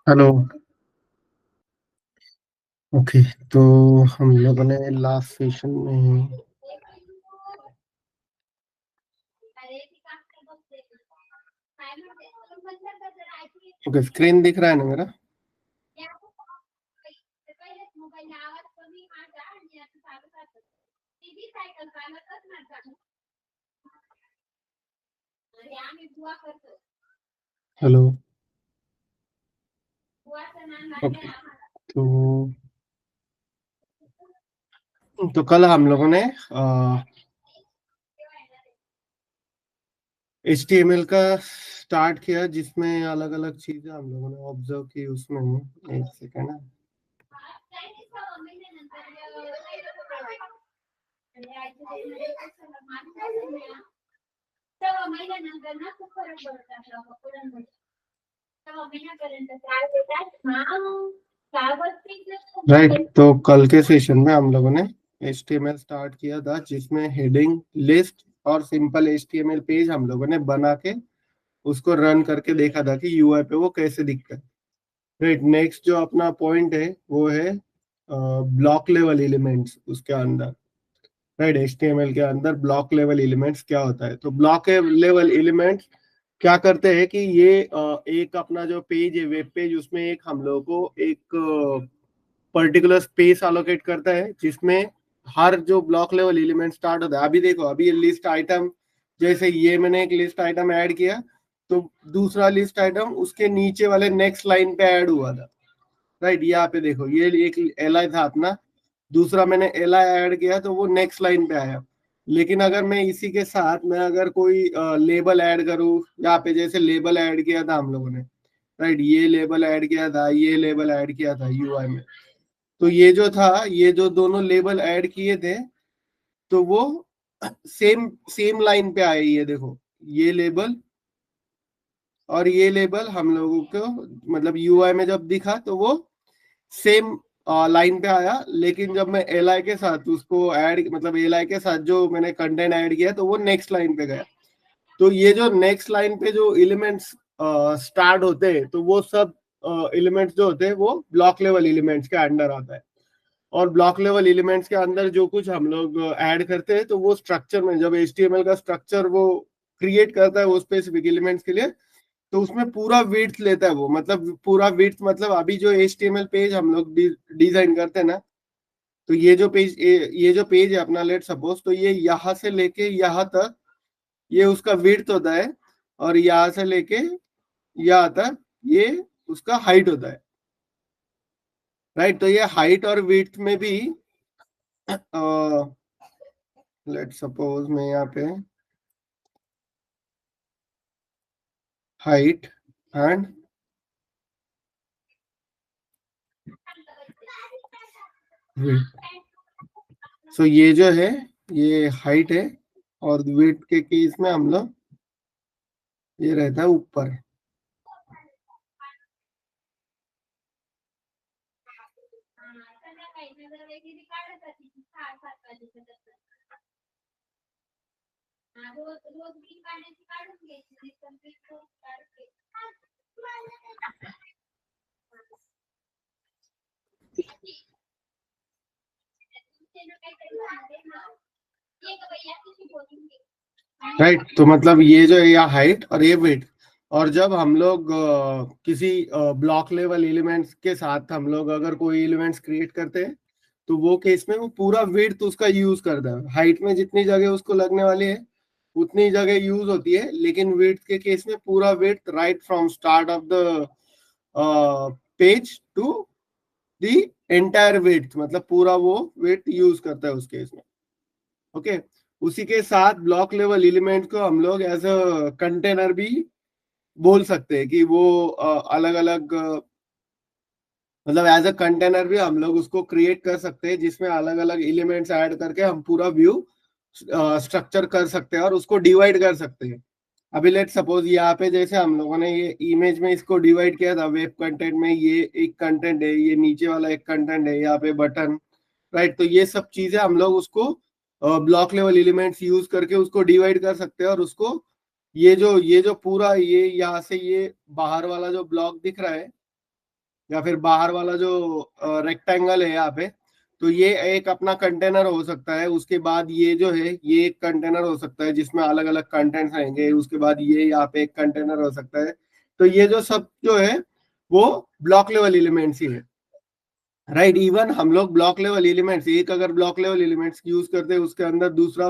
Hello. Okay. तो हम लोगों ने लास्ट सेशन में ओके, स्क्रीन दिख रहा है ना मेरा? हेलो। ओके। तो कल हम लोगों ने HTML का स्टार्ट किया, जिसमें अलग अलग चीजें हम लोगों ने ऑब्जर्व की। उसमें एक सेकेंड है। राइट। तो कल के सेशन में हम लोगों ने HTML स्टार्ट किया था, जिसमें हेडिंग, लिस्ट और सिंपल HTML पेज हम लोगों ने बना के उसको रन करके देखा था कि UI पे वो कैसे दिखता है। राइट। नेक्स्ट जो अपना पॉइंट है वो है ब्लॉक लेवल एलिमेंट्स उसके अंदर। राइट। HTML के अंदर ब्लॉक लेवल एलिमेंट्स क्या होता है? तो ब्लॉक लेवल एलिमेंट्स क्या करते हैं कि ये एक अपना जो पेज है, वेब पेज, उसमें एक हम लोगों को एक पर्टिकुलर स्पेस अलोकेट करता है, जिसमें हर जो ब्लॉक लेवल एलिमेंट स्टार्ट होता है। अभी देखो, अभी ये लिस्ट आइटम, जैसे ये मैंने एक लिस्ट आइटम ऐड किया, तो दूसरा लिस्ट आइटम उसके नीचे वाले नेक्स्ट लाइन पे ऐड हुआ था। राइट। यहाँ पे देखो, ये एक एल था अपना, दूसरा मैंने एल ऐड किया तो वो नेक्स्ट लाइन पे आया। लेकिन अगर मैं इसी के साथ मैं अगर कोई लेबल ऐड करूँ, यहाँ पे जैसे लेबल ऐड किया था हम लोगों ने, राइट, ये लेबल ऐड किया था, ये लेबल ऐड किया था UI में। तो ये जो था, ये जो दोनों लेबल ऐड किए थे, तो वो सेम सेम लाइन पे आए। ये देखो, ये लेबल और ये लेबल हम लोगों को मतलब UI में जब दिखा तो वो सेम लाइन पे आया। लेकिन जब मैं LI के साथ उसको ऐड, मतलब LI के साथ जो मैंने कंटेंट ऐड किया, तो वो नेक्स्ट लाइन पे गया। तो ये जो नेक्स्ट लाइन पे जो एलिमेंट्स स्टार्ट होते हैं, तो वो सब एलिमेंट्स जो होते हैं वो ब्लॉक लेवल एलिमेंट्स के अंडर आता है। और ब्लॉक लेवल एलिमेंट्स के अंदर जो कुछ हम लोग ऐड करते हैं, तो वो स्ट्रक्चर में, जब HTML का स्ट्रक्चर वो क्रिएट करता है वो स्पेसिफिक एलिमेंट्स के लिए, तो उसमें पूरा विड्थ लेता है वो। मतलब पूरा विड्थ मतलब अभी जो HTML पेज हम लोग डिजाइन करते हैं ना, तो ये जो पेज है अपना, लेट सपोज, तो ये यहाँ से लेके यहाँ तक ये उसका विड्थ होता है, और यहाँ से लेके यहाँ तक ये उसका हाइट होता है। राइट। तो ये हाइट और विड्थ में भी लेट सपोज मैं यहाँ पे हाइट एंड विड्थ, सो ये जो है ये हाइट है, और विड्थ के केस में हम लोग ये रहता है ऊपर। राइट। तो मतलब ये जो है या हाइट और ये विड्थ। और जब हम लोग किसी ब्लॉक लेवल एलिमेंट्स के साथ हम लोग अगर कोई एलिमेंट्स क्रिएट करते हैं, तो वो केस में वो पूरा विड्थ उसका यूज करता है। हाइट में जितनी जगह उसको लगने वाली है उतनी जगह यूज होती है, लेकिन विड्थ के केस में पूरा width, right from start of the page to the entire width, मतलब पूरा वो विड्थ यूज करता है उस केस में। ओके। उसी के साथ ब्लॉक लेवल एलिमेंट को हम लोग एज अ कंटेनर भी बोल सकते हैं कि वो अलग अलग, मतलब एज अ कंटेनर भी हम लोग उसको क्रिएट कर सकते हैं, जिसमें अलग अलग एलिमेंट्स ऐड करके हम पूरा व्यू स्ट्रक्चर कर सकते हैं और उसको डिवाइड कर सकते हैं। अभी लेट सपोज यहाँ पे जैसे हम लोगों ने ये इमेज में इसको डिवाइड किया था, वेब कंटेंट में ये एक कंटेंट है, ये नीचे वाला एक कंटेंट है, यहाँ पे बटन। राइट। तो ये सब चीजें हम लोग उसको ब्लॉक लेवल एलिमेंट्स यूज करके उसको डिवाइड कर सकते हैं, और उसको ये जो पूरा ये यहाँ से ये बाहर वाला जो ब्लॉक दिख रहा है, या फिर बाहर वाला जो रेक्टेंगल है यहाँ पे, तो ये एक अपना कंटेनर हो सकता है। उसके बाद ये जो है ये एक कंटेनर हो सकता है जिसमें अलग अलग कंटेंट्स रहेंगे। उसके बाद ये यहाँ पे एक कंटेनर हो सकता है। तो ये जो सब जो है वो ब्लॉक लेवल एलिमेंट्स ही है, राइट। इवन हम लोग ब्लॉक लेवल एलिमेंट्स, एक अगर ब्लॉक लेवल एलिमेंट्स यूज करते हैं उसके अंदर दूसरा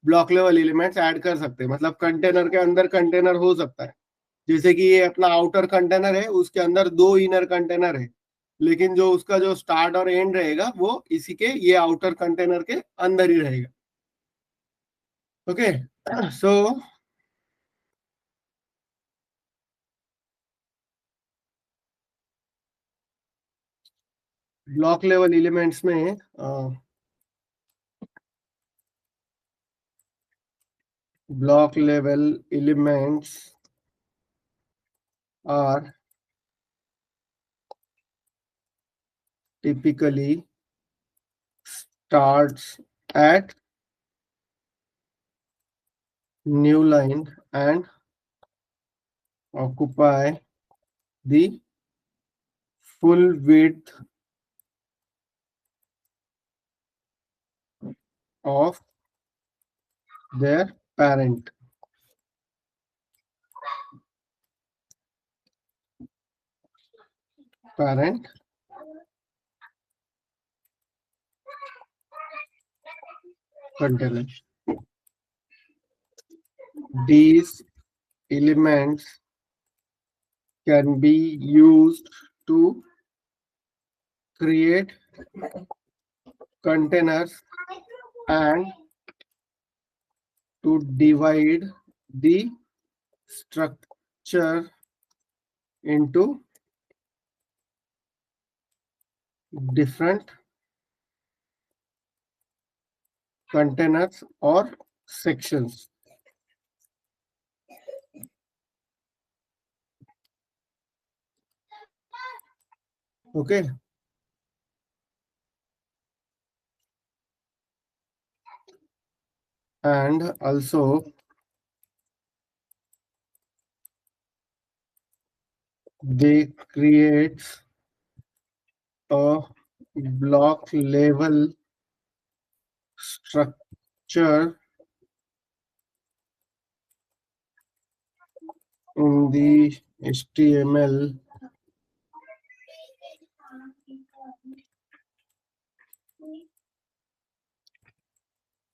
ब्लॉक लेवल एलिमेंट्स ऐड कर सकते हैं। मतलब कंटेनर के अंदर कंटेनर हो सकता है। जैसे कि ये अपना आउटर कंटेनर है, उसके अंदर दो इनर कंटेनर है, लेकिन जो उसका जो स्टार्ट और एंड रहेगा वो इसी के ये आउटर कंटेनर के अंदर ही रहेगा। Okay, so block level elements में block level elements are typically starts at new line and occupy the full width of their parent container. These elements can be used to create containers and to divide the structure into different containers or sections. Okay, and also they create a block level structure in the HTML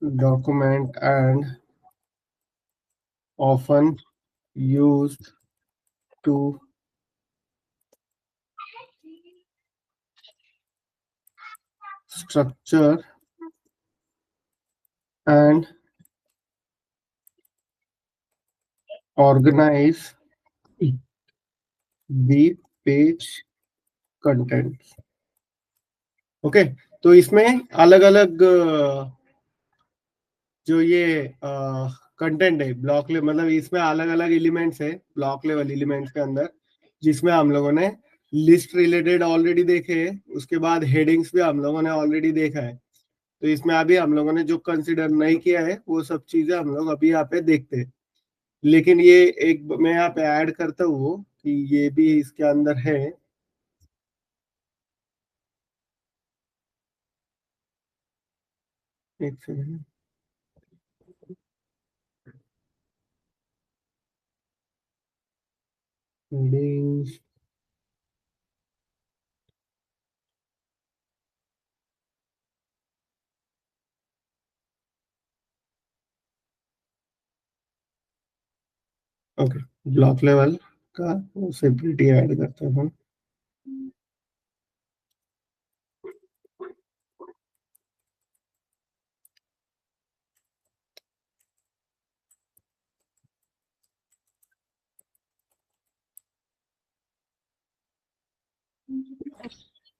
document and often used to structure and organize the page content. Okay, तो इसमें अलग अलग जो ये content है block ले, मतलब इसमें अलग अलग एलिमेंट्स है ब्लॉक लेवल एलिमेंट्स के अंदर, जिसमें हम लोगों ने लिस्ट रिलेटेड ऑलरेडी देखे हैं। उसके बाद हेडिंग्स भी हम लोगों ने ऑलरेडी देखा है। तो इसमें अभी हम लोगों ने जो कंसिडर नहीं किया है वो सब चीजें हम लोग अभी यहाँ पे देखते हैं। लेकिन ये एक मैं यहाँ पे ऐड करता हूँ कि ये भी इसके अंदर है। एक second, headings, okay, block level का सेपरेटली ऐड करता हूँ।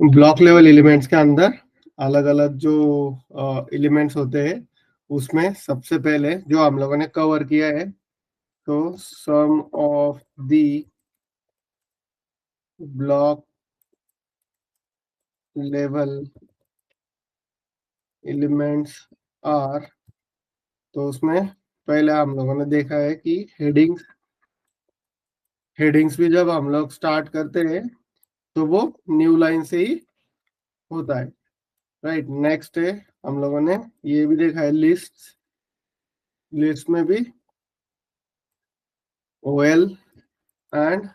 ब्लॉक लेवल एलिमेंट्स के अंदर अलग अलग जो एलिमेंट्स होते हैं उसमें सबसे पहले जो हम लोगों ने कवर किया है, तो some of the block level elements are, तो उसमें पहले हम लोगों ने देखा है कि हेडिंग्स भी जब हम लोग स्टार्ट करते हैं तो वो न्यू लाइन से ही होता है। राइट, नेक्स्ट है, हम लोगों ने ये भी देखा है लिस्ट। लिस्ट में भी O L and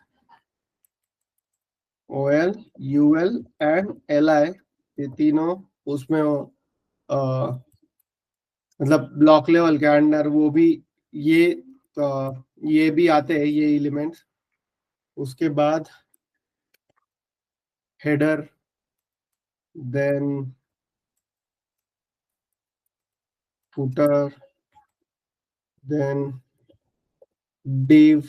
O L U L and L I, ये तीनों उसमें मतलब ब्लॉक लेवल के अंडर वो भी ये ये भी आते हैं ये एलिमेंट्स। उसके बाद header, then footer, then div,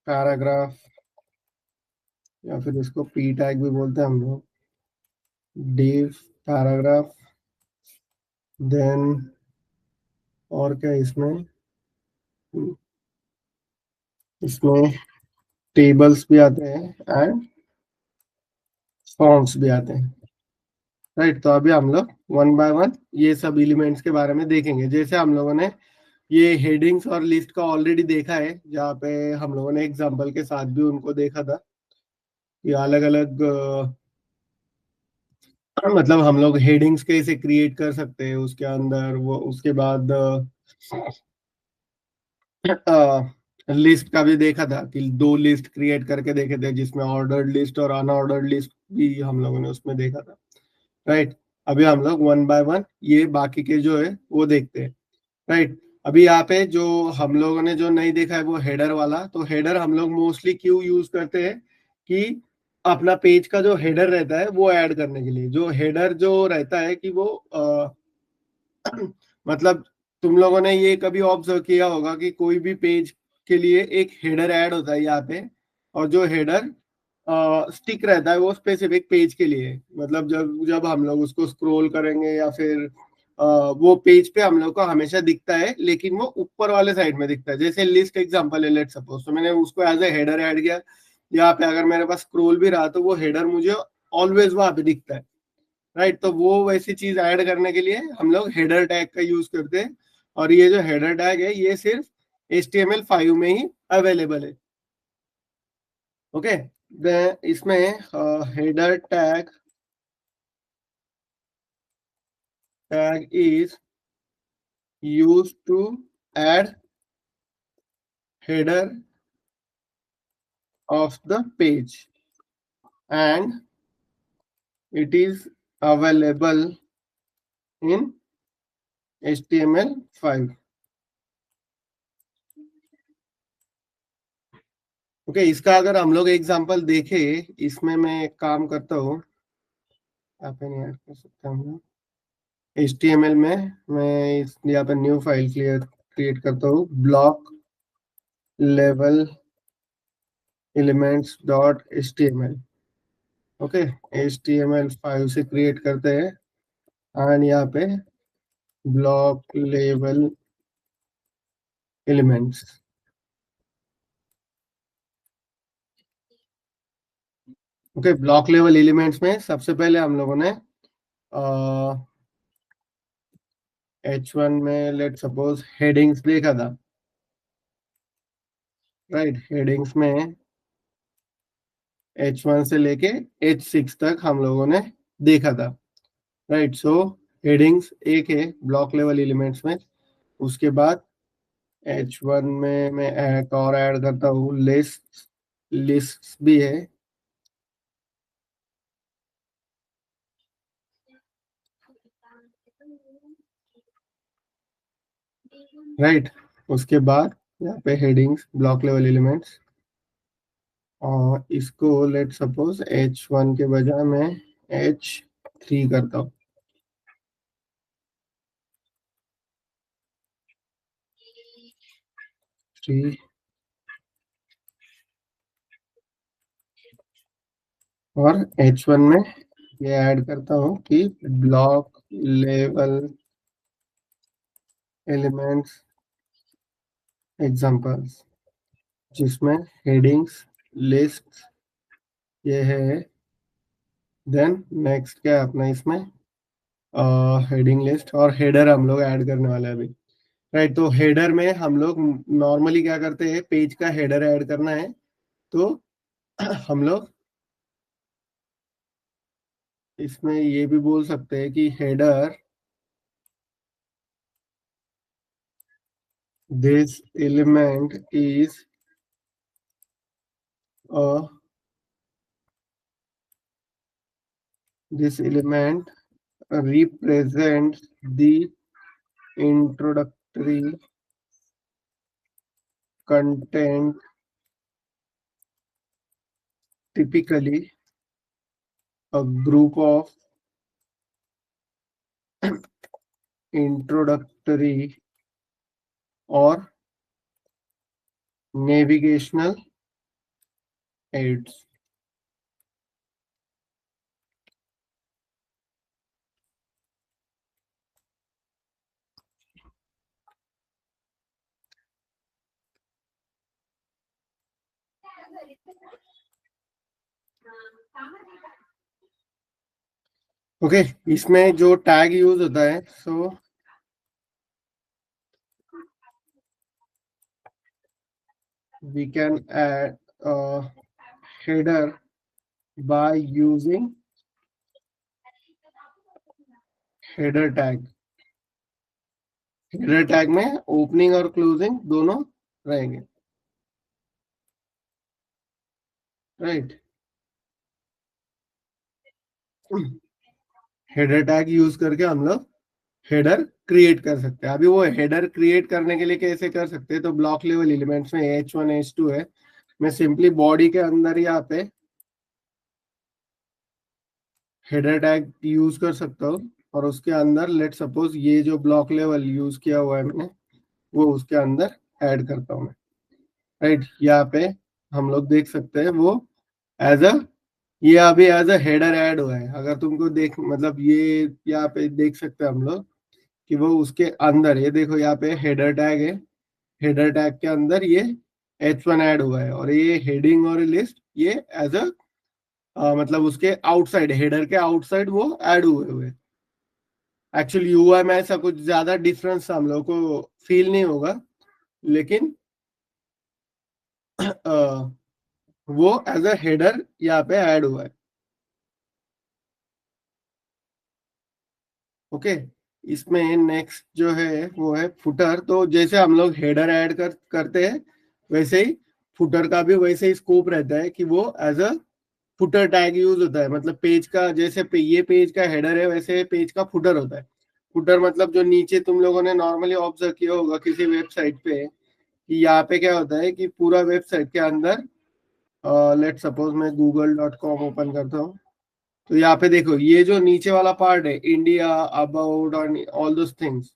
paragraph, या फिर इसको पी टैग भी बोलते हैं हम लोग। div, पैराग्राफ, देन और क्या इसमें, इसमें टेबल्स भी आते हैं एंड फॉर्म्स भी आते हैं। राइट, तो अभी हम लोग वन बाय वन ये सब एलिमेंट्स के बारे में देखेंगे। जैसे हम लोगों ने ये हेडिंग्स और लिस्ट का ऑलरेडी देखा है, जहाँ पे हम लोगों ने एग्जांपल के साथ भी उनको देखा था कि अलग अलग मतलब हम लोग हेडिंग्स कैसे क्रिएट कर सकते हैं उसके अंदर। वो उसके बाद लिस्ट का भी देखा था कि दो लिस्ट क्रिएट करके देखे थे, जिसमें ऑर्डर्ड लिस्ट और अनऑर्डर्ड लिस्ट भी हम लोगों ने उसमें देखा था। राइट, अभी हम लोग वन बाय वन ये बाकी के जो है वो देखते हैं। राइट, अभी यहाँ पे जो हम लोगों ने जो नहीं देखा है वो हेडर वाला। तो हेडर हम लोग मोस्टली क्यों यूज करते हैं कि अपना पेज का जो हेडर रहता है वो ऐड करने के लिए। जो हेडर जो रहता है कि वो मतलब तुम लोगों ने ये कभी ऑब्जर्व किया होगा कि कोई भी पेज के लिए एक हेडर ऐड होता है यहाँ पे, और जो हेडर स्टिक रहता है वो स्पेसिफिक पेज के लिए। मतलब जब जब हम लोग उसको स्क्रॉल करेंगे या फिर वो पेज पे हम लोग को हमेशा दिखता है, लेकिन वो ऊपर वाले साइड में दिखता है। जैसे लिस्ट एग्जांपल है, लेट सपोज, तो मैंने उसको एज ए हेडर ऐड किया यहाँ पे। अगर मेरे पास स्क्रॉल भी रहा तो वो हेडर मुझे ऑलवेज वहां पे दिखता है। राइट, तो वो वैसी चीज ऐड करने के लिए हम लोग हेडर टैग का यूज करते हैं। और ये जो हेडर टैग है ये सिर्फ HTML5 में ही अवेलेबल है। ओके, इसमें header tag is use to add header of the page and it is available in HTML5। Okay, इसका अगर हम लोग एग्जांपल देखें, इसमें मैं एक काम करता हूँ, यहाँ पे नहीं ऐड कर सकता हूँ। HTML में मैं इस यहाँ पर न्यू फाइल क्रिएट करता हूँ, block level elements dot HTML। Okay, HTML5 से क्रिएट करते हैं एंड यहाँ पे block level elements. Okay, block level elements में सबसे पहले हम लोगों ने H1 में लेट सपोज हेडिंग्स देखा था। राइट, हेडिंग्स में H1 से लेके H6 तक हम लोगों ने देखा था। राइट, सो हेडिंग्स एक है ब्लॉक लेवल एलिमेंट्स में। उसके बाद H1 में मैं एक और ऐड करता हूँ, लिस्ट। लिस्ट भी है। राइट, उसके बाद यहाँ पे हेडिंग्स ब्लॉक लेवल एलिमेंट्स, और इसको लेट सपोज H1 के बजाय मैं H3 करता हूँ। 3, और H1 में ये ऐड करता हूँ कि ब्लॉक लेवल एलिमेंट्स एग्जांपल्स, जिसमें हेडिंग्स लिस्ट ये है। देन नेक्स्ट क्या है अपना इसमें हेडिंग लिस्ट और हेडर हम लोग ऐड करने वाले हैं अभी। राइट। तो हेडर में हम लोग नॉर्मली क्या करते हैं, पेज का हेडर ऐड करना है तो हम लोग इसमें ये भी बोल सकते हैं कि header this element is uh, this element represents the introductory content, typically a group of introductory or navigational aids. Okay, इसमें जो टैग यूज होता है, सो we can add a header by using header tag. Header tag में opening और closing दोनों रहेंगे, right. Header tag use करके हम लोग हेडर क्रिएट कर सकते हैं। अभी वो हेडर क्रिएट करने के लिए कैसे कर सकते हैं, तो ब्लॉक लेवल एलिमेंट्स में H1 H2 है, मैं सिंपली बॉडी के अंदर यहाँ पे हेडर टैग यूज कर सकता हूँ और उसके अंदर लेट सपोज ये जो ब्लॉक लेवल यूज किया हुआ है मैंने, वो उसके अंदर ऐड करता हूँ मैं, राइट। यहाँ पे हम लोग देख सकते हैं वो एज अ, ये अभी एज अ हेडर ऐड हुआ है। अगर तुमको देख मतलब ये यहाँ पे देख सकते हैं हम लोग कि वो उसके अंदर, ये देखो यहाँ पे हेडर टैग है, हेडर टैग के अंदर ये H1 ऐड हुआ है और ये हेडिंग और लिस्ट ये एज अ मतलब उसके आउटसाइड, हेडर के आउटसाइड वो ऐड हुए हुए। एक्चुअली यूआई में ऐसा कुछ ज्यादा डिफरेंस हम लोग को फील नहीं होगा, लेकिन वो एज अ हेडर यहाँ पे ऐड हुआ है। ओके, इसमें नेक्स्ट जो है वो है फुटर। तो जैसे हम लोग हेडर ऐड करते हैं वैसे ही फुटर का भी वैसे ही स्कोप रहता है कि वो as a footer tag use होता है। मतलब पेज का जैसे ये पेज का हेडर है वैसे पेज का फुटर होता है। फुटर मतलब जो नीचे तुम लोगों ने नॉर्मली ऑब्जर्व किया होगा किसी वेबसाइट पे कि यहाँ पे क्या होता है कि पूरा वेबसाइट के अंदर, लेट सपोज मैं google.com ओपन करता हूँ, तो यहाँ पे देखो ये जो नीचे वाला पार्ट है, इंडिया, अबाउट और ऑल दोस थिंग्स,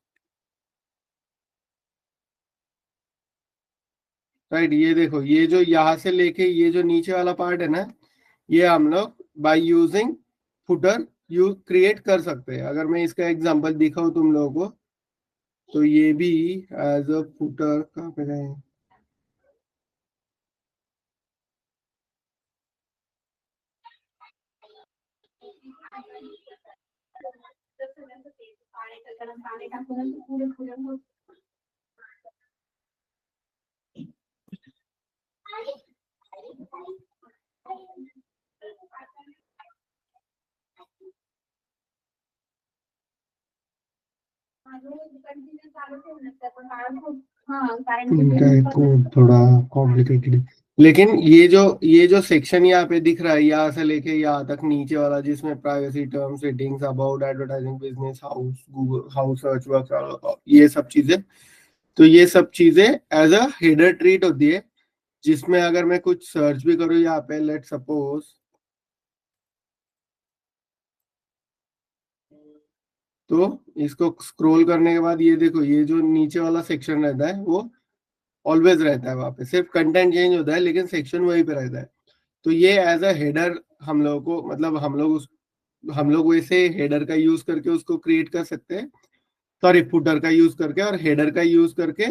राइट। ये देखो ये जो यहाँ से लेके ये जो नीचे वाला पार्ट है ना, ये हम लोग by using footer you create कर सकते हैं। अगर मैं इसका एग्जांपल दिखाऊं तुम लोगों को, तो ये भी एज अ फुटर कहाँ पे गए, इनका कोड थोड़ा कॉम्प्लिकेटेड है। लेकिन ये जो सेक्शन यहाँ पे दिख रहा है, यहाँ से लेके यहाँ तक नीचे वाला जिसमें privacy term settings, about, advertising, business, house, Google house search work, ये सब चीजें, तो ये सब चीजें एज अ हेडर ट्रीट होती है, जिसमें अगर मैं कुछ सर्च भी करूँ यहाँ पे, लेट सपोज, तो इसको स्क्रॉल करने के बाद ये देखो ये जो नीचे वाला सेक्शन रहता है वो ऑलवेज रहता है, वहां पे सिर्फ कंटेंट चेंज होता है लेकिन सेक्शन वहीं पे रहता है। तो ये एज अ हेडर हम लोग को मतलब हम लोग वैसे हेडर का यूज करके उसको क्रिएट कर सकते हैं, सॉरी फुटर का यूज करके और हेडर का यूज करके।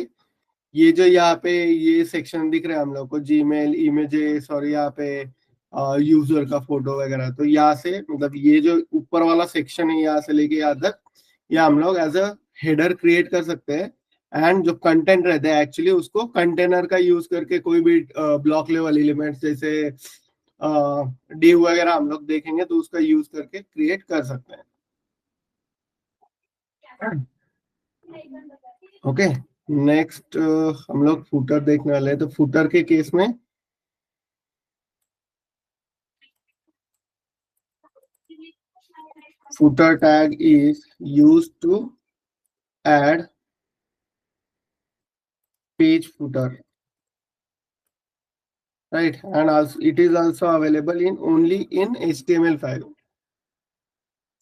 ये जो यहाँ पे ये सेक्शन दिख रहा है हम लोग को, जीमेल, इमेजेस और यहाँ पे यूजर का फोटो वगैरह, तो यहाँ से मतलब ये जो ऊपर वाला सेक्शन है यहाँ से लेके यहाँ तक, ये हम लोग एज अ हेडर क्रिएट कर सकते हैं एंड जो कंटेंट रहता है एक्चुअली उसको कंटेनर का यूज करके कोई भी ब्लॉक लेवल एलिमेंट्स जैसे div वगैरह हम लोग देखेंगे तो उसका यूज करके क्रिएट कर सकते हैं। ओके, नेक्स्ट हम लोग फुटर देखने वाले हैं। तो फुटर के केस में footer tag is used to add page footer, right? And also it is also available in only in HTML5.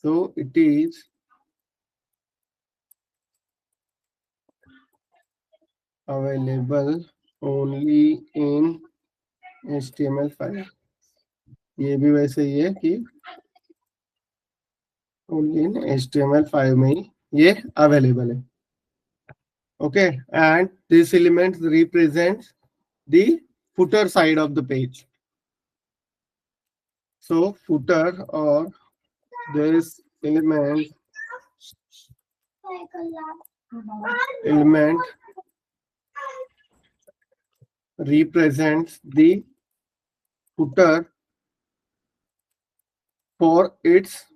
So it is available only in HTML5. ये भी वैसे ही है कि only in HTML5 में ही ये available है। Okay, and this element represents the footer side of the page. So footer or this element represents the footer for its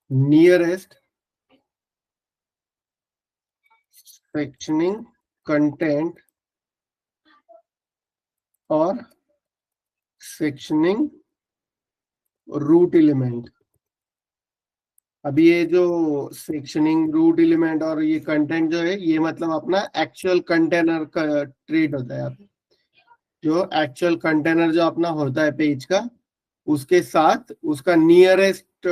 nearest sectioning content or sectioning root element। अभी ये जो sectioning root element और ये content जो है ये मतलब अपना एक्चुअल कंटेनर का ट्रीट होता है। यहाँ पे जो एक्चुअल कंटेनर जो अपना होता है पेज का उसके साथ उसका नियरेस्ट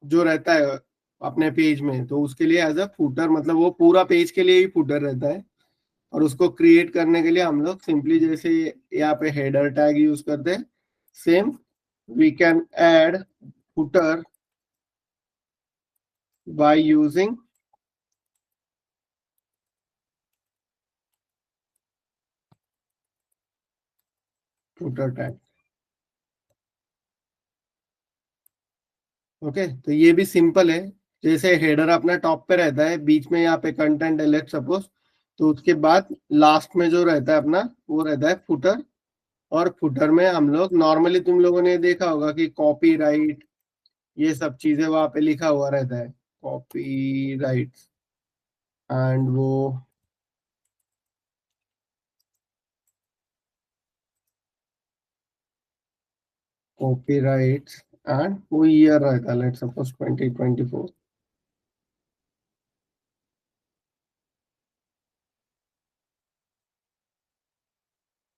जो रहता है अपने पेज में तो उसके लिए एज अ फूटर मतलब वो पूरा पेज के लिए ही फूटर रहता है। और उसको क्रिएट करने के लिए हम लोग सिंपली जैसे यहाँ पे हेडर टैग यूज करते हैं same we can add footer by using footer tag. Okay, तो ये भी सिंपल है। जैसे हेडर अपना टॉप पे रहता है बीच में यहाँ पे कंटेंट है लेट्स सपोज, तो उसके बाद लास्ट में जो रहता है अपना वो रहता है फुटर। और फुटर में हम लोग नॉर्मली तुम लोगों ने देखा होगा कि कॉपी राइट ये सब चीजें वहां पे लिखा हुआ रहता है कॉपी राइट एंड वो कॉपी राइट एंड वो ईयर रहता है लेट्स सपोज 2024।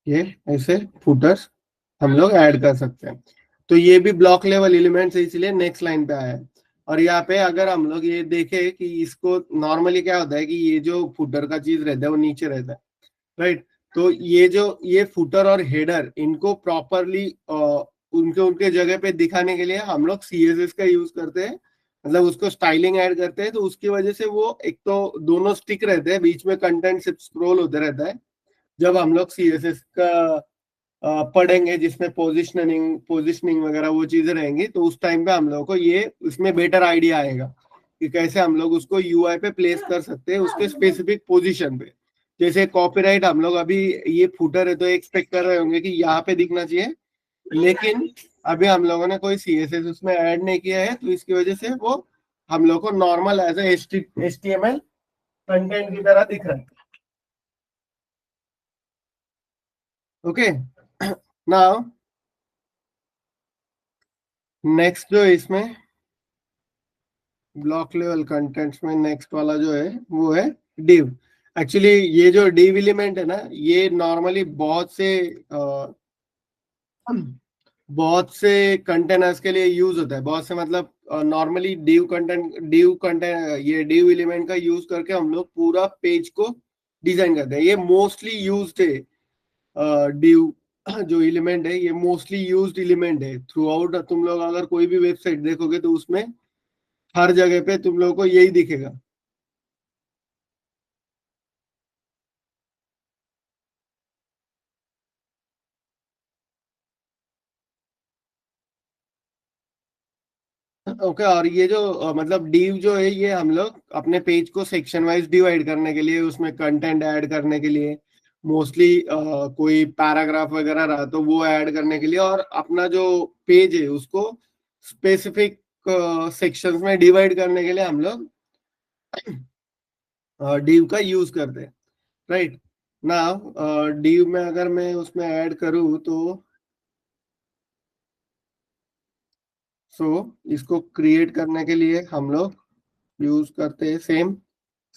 ये ऐसे फुटर्स हम लोग ऐड कर सकते हैं। तो ये भी ब्लॉक लेवल एलिमेंट्स है इसलिए नेक्स्ट लाइन पे आया है। और यहाँ पे अगर हम लोग ये देखें कि इसको नॉर्मली क्या होता है कि ये जो फुटर का चीज रहता है वो नीचे रहता है, राइट? तो ये जो ये फुटर और हेडर इनको प्रॉपरली उनके उनके जगह पे दिखाने के लिए हम लोग CSS का यूज करते हैं। मतलब उसको स्टाइलिंग ऐड करते हैं तो उसकी वजह से वो एक तो दोनों स्टिक रहते हैं बीच में कंटेंट सिर्फ स्क्रॉल होते रहता है। जब हम लोग CSS का पढ़ेंगे जिसमें पोजिशनिंग पोजिशनिंग वगैरह वो चीजें रहेंगी तो उस टाइम पे हम लोग को ये उसमें बेटर आइडिया आएगा कि कैसे हम लोग उसको UI पे प्लेस कर सकते हैं उसके स्पेसिफिक पोजीशन पे। जैसे कॉपीराइट हम लोग अभी ये फुटर है तो एक्सपेक्ट कर रहे होंगे कि यहाँ पे दिखना चाहिए, लेकिन अभी हम लोगों ने कोई CSS उसमें ऐड नहीं किया है तो इसकी वजह से वो हम लोग को नॉर्मल एज HTML कंटेंट की तरह दिख रहा है। ओके, नाउ नेक्स्ट जो है इसमें ब्लॉक लेवल कंटेंट्स में नेक्स्ट वाला जो है वो है div। एक्चुअली ये जो div एलिमेंट है ना ये नॉर्मली बहुत से कंटेनर्स के लिए यूज होता है। बहुत से मतलब नॉर्मली div कंटेंट ये div एलिमेंट का यूज करके हम लोग पूरा पेज को डिजाइन करते हैं। ये मोस्टली यूज्ड है div जो एलिमेंट है ये मोस्टली यूज्ड एलिमेंट है थ्रू आउट। तुम लोग अगर कोई भी वेबसाइट देखोगे तो उसमें हर जगह पे तुम लोगों को यही दिखेगा। ओके, और ये जो मतलब div जो है, ये हम लोग अपने पेज को सेक्शन वाइज डिवाइड करने के लिए, उसमें कंटेंट ऐड करने के लिए, मोस्टली कोई पैराग्राफ वगैरह रहा तो वो ऐड करने के लिए, और अपना जो पेज है उसको स्पेसिफिक सेक्शंस में डिवाइड करने के लिए हम लोग div का यूज करते हैं, राइट। नाउ div में अगर मैं उसमें ऐड करूँ तो सो इसको क्रिएट करने के लिए हम लोग यूज करते हैं same.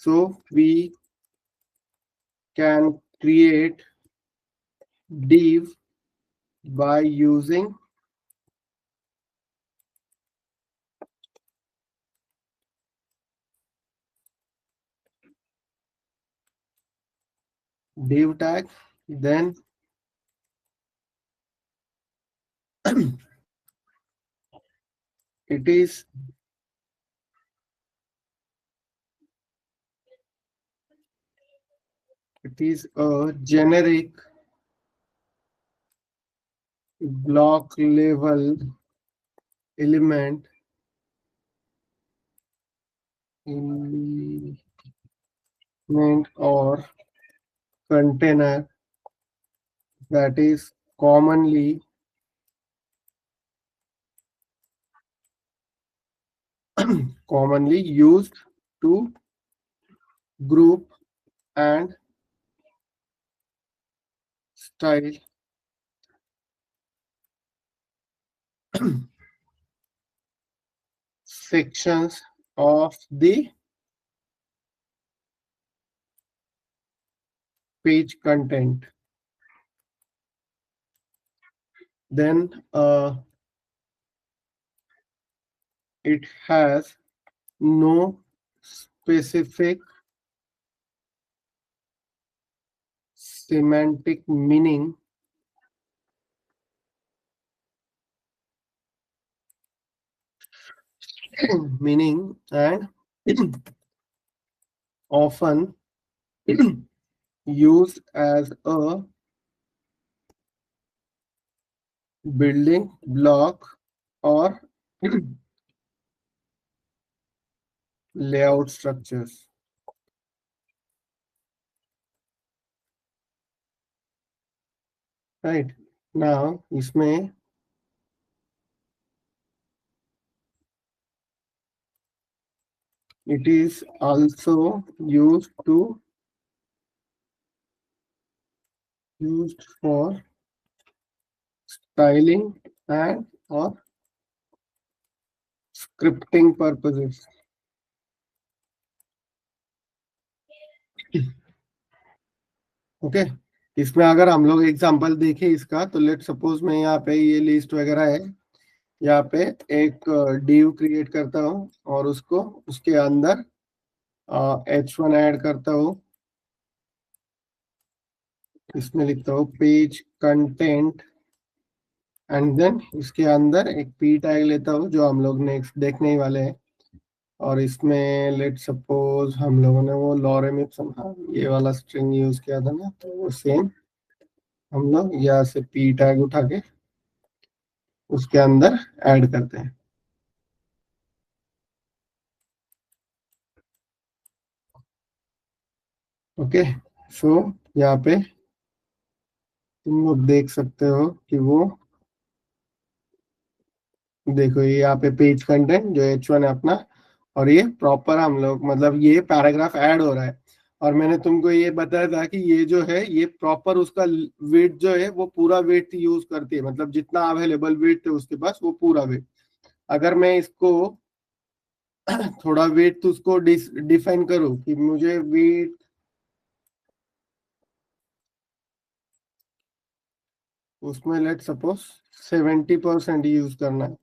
So we can create div by using div tag, then it is a generic block level element element or container that is commonly used to group and style sections of the page content. Then it has no specific semantic meaning and often used as a building block or layout structures, right? Now इसमें it is also used for styling and or scripting purposes. Okay, इसमें अगर हम लोग example देखें इसका, तो let suppose मैं यहाँ पे ये लिस्ट वगैरह है, यहाँ पे एक div क्रिएट करता हूँ और उसको उसके अंदर h1 ऐड करता हूँ, इसमें लिखता हूँ पेज कंटेंट, एंड देन इसके अंदर एक p टैग लेता हूँ जो हम लोग नेक्स्ट देखने ही वाले हैं। और इसमें लेट सपोज हम लोगों ने वो लॉरेम इप्सम, हाँ ये वाला स्ट्रिंग यूज किया था ना, तो वो सेम हम लोग यहाँ से p टैग उठा के उसके अंदर ऐड करते हैं। ओके, सो यहाँ पे तुम लोग देख सकते हो कि वो, देखो ये यहाँ पे पेज कंटेंट जो h1 है अपना, और ये प्रॉपर हम लोग मतलब ये पैराग्राफ ऐड हो रहा है। और मैंने तुमको ये बताया था कि ये जो है ये प्रॉपर उसका वेट जो है वो पूरा वेट यूज करती है, मतलब जितना अवेलेबल वेट है उसके पास वो पूरा वेट। अगर मैं इसको थोड़ा वेट तो उसको डिफाइन करूँ कि मुझे वेट उसमें लेट सपोज 70% यूज करना है।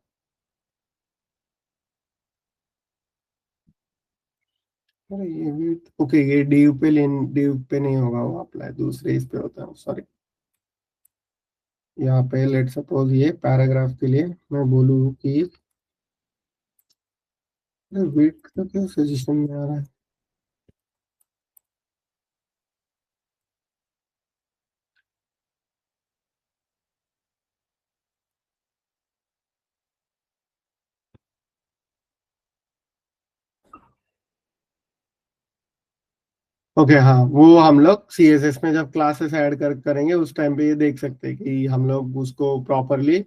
अरे ये भी ओके, ये ड्यू पे नहीं होगा, वो अप्लाई दूसरे इस पे होता है, सॉरी। यहाँ पे लेट सपोज ये पैराग्राफ के लिए मैं बोलूँ कि वेट का क्या सजेशन में आ रहा है। ओके हाँ, वो हम लोग सीएसएस में जब क्लासेस ऐड करेंगे उस टाइम पे ये देख सकते हैं कि हम लोग उसको प्रॉपरली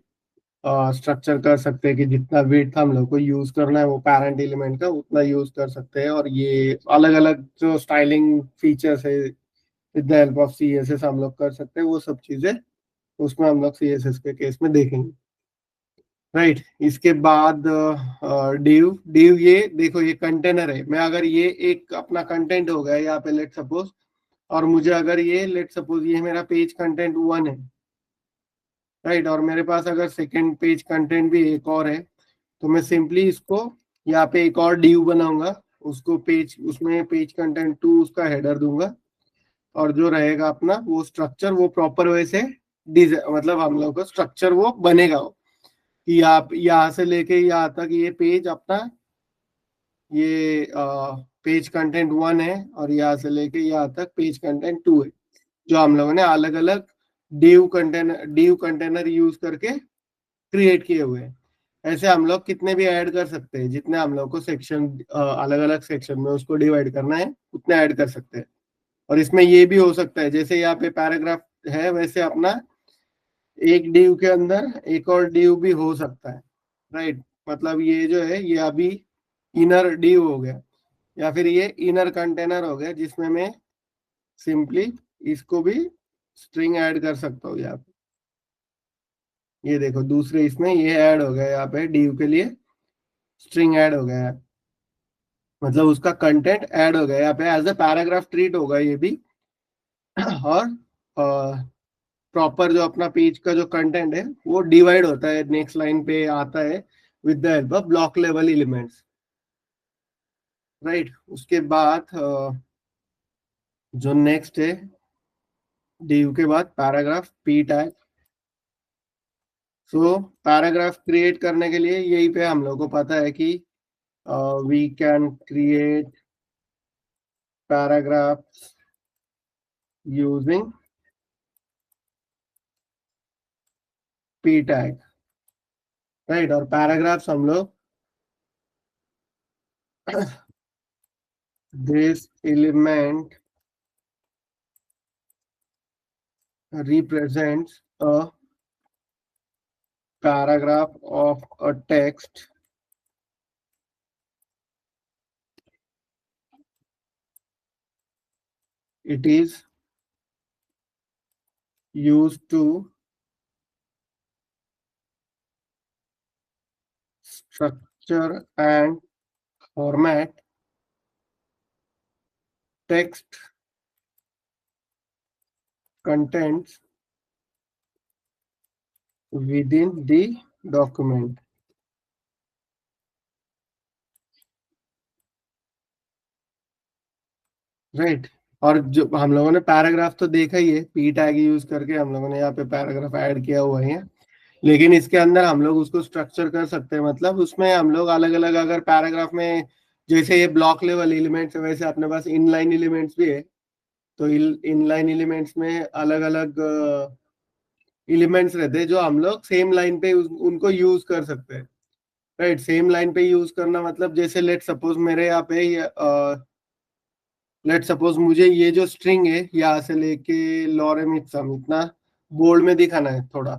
स्ट्रक्चर कर सकते हैं कि जितना वेट हम लोग को यूज करना है वो पैरेंट एलिमेंट का उतना यूज कर सकते हैं। और ये अलग अलग जो स्टाइलिंग फीचर्स है with the help of CSS हम लोग कर सकते हैं, वो सब चीजें उसमें हम लोग सीएसएस के केस में देखेंगे। राइट, इसके बाद डिव डिव, ये देखो ये कंटेनर है। मैं अगर ये एक अपना कंटेंट हो गया यहाँ पे लेट सपोज, और मुझे अगर ये लेट सपोज ये मेरा पेज कंटेंट 1 है, राइट, और मेरे पास अगर सेकंड पेज कंटेंट भी एक और है, तो मैं सिंपली इसको यहाँ पे एक और डिव बनाऊंगा, उसको पेज उसमें पेज कंटेंट 2 उसका हेडर दूंगा, और जो रहेगा अपना वो स्ट्रक्चर वो प्रॉपर वे से मतलब हम लोग का स्ट्रक्चर वो बनेगा वो, कि आप यहाँ से लेके यहाँ तक ये पेज अपना ये पेज कंटेंट 1 है, और यहाँ से लेके यहाँ तक पेज कंटेंट 2 है, जो हम लोगों ने अलग अलग डिव कंटेनर यूज करके क्रिएट किए हुए हैं। ऐसे हम लोग कितने भी ऐड कर सकते हैं, जितने हम लोग को सेक्शन अलग अलग सेक्शन में उसको डिवाइड करना है उतने ऐड कर सकते हैं। और इसमें ये भी हो सकता है जैसे यहाँ पे पैराग्राफ है, वैसे अपना एक डिव के अंदर एक और डिव भी हो सकता है। राइट, मतलब ये जो है ये अभी इनर डिव हो गया, या फिर ये इनर कंटेनर हो गया, जिसमें मैं सिंपली इसको भी स्ट्रिंग ऐड कर सकता हूँ यहाँ पे। ये देखो दूसरे इसमें ये ऐड हो गया, यहाँ पे डिव के लिए स्ट्रिंग ऐड हो गया है, मतलब उसका कंटेंट ऐड हो गया यहाँ पे एज अ पैराग्राफ ट्रीट होगा ये भी। और प्रॉपर जो अपना पेज का जो कंटेंट है वो डिवाइड होता है, नेक्स्ट लाइन पे आता है with the help of block level elements. Right, उसके बाद जो नेक्स्ट है डिव के बाद पैराग्राफ पी टैग। सो पैराग्राफ क्रिएट करने के लिए यही पे हम लोग को पता है कि we can create paragraphs using p tag. Right, और पैराग्राफ्स हम लोग this element represents a paragraph of a text. It is used to structure and format text contents within the document. Right, और जो हम लोगों ने पैराग्राफ तो देखा ही है, पी टैग यूज करके हम लोगों ने यहाँ पे पैराग्राफ ऐड किया हुआ है, लेकिन इसके अंदर हम लोग उसको स्ट्रक्चर कर सकते हैं। मतलब उसमें हम लोग अलग अलग अगर पैराग्राफ में जैसे ये ब्लॉक लेवल एलिमेंट्स है, वैसे अपने पास इनलाइन एलिमेंट्स भी है। तो इनलाइन एलिमेंट्स में अलग अलग एलिमेंट्स रहते हैं जो हम लोग सेम लाइन पे उनको यूज कर सकते हैं। राइट, सेम लाइन पे यूज करना मतलब जैसे लेट सपोज मेरे यहाँ पे लेट सपोज मुझे ये जो स्ट्रिंग है यहाँ से लेके लॉरेम इप्सम इतना बोल्ड में दिखाना है थोड़ा,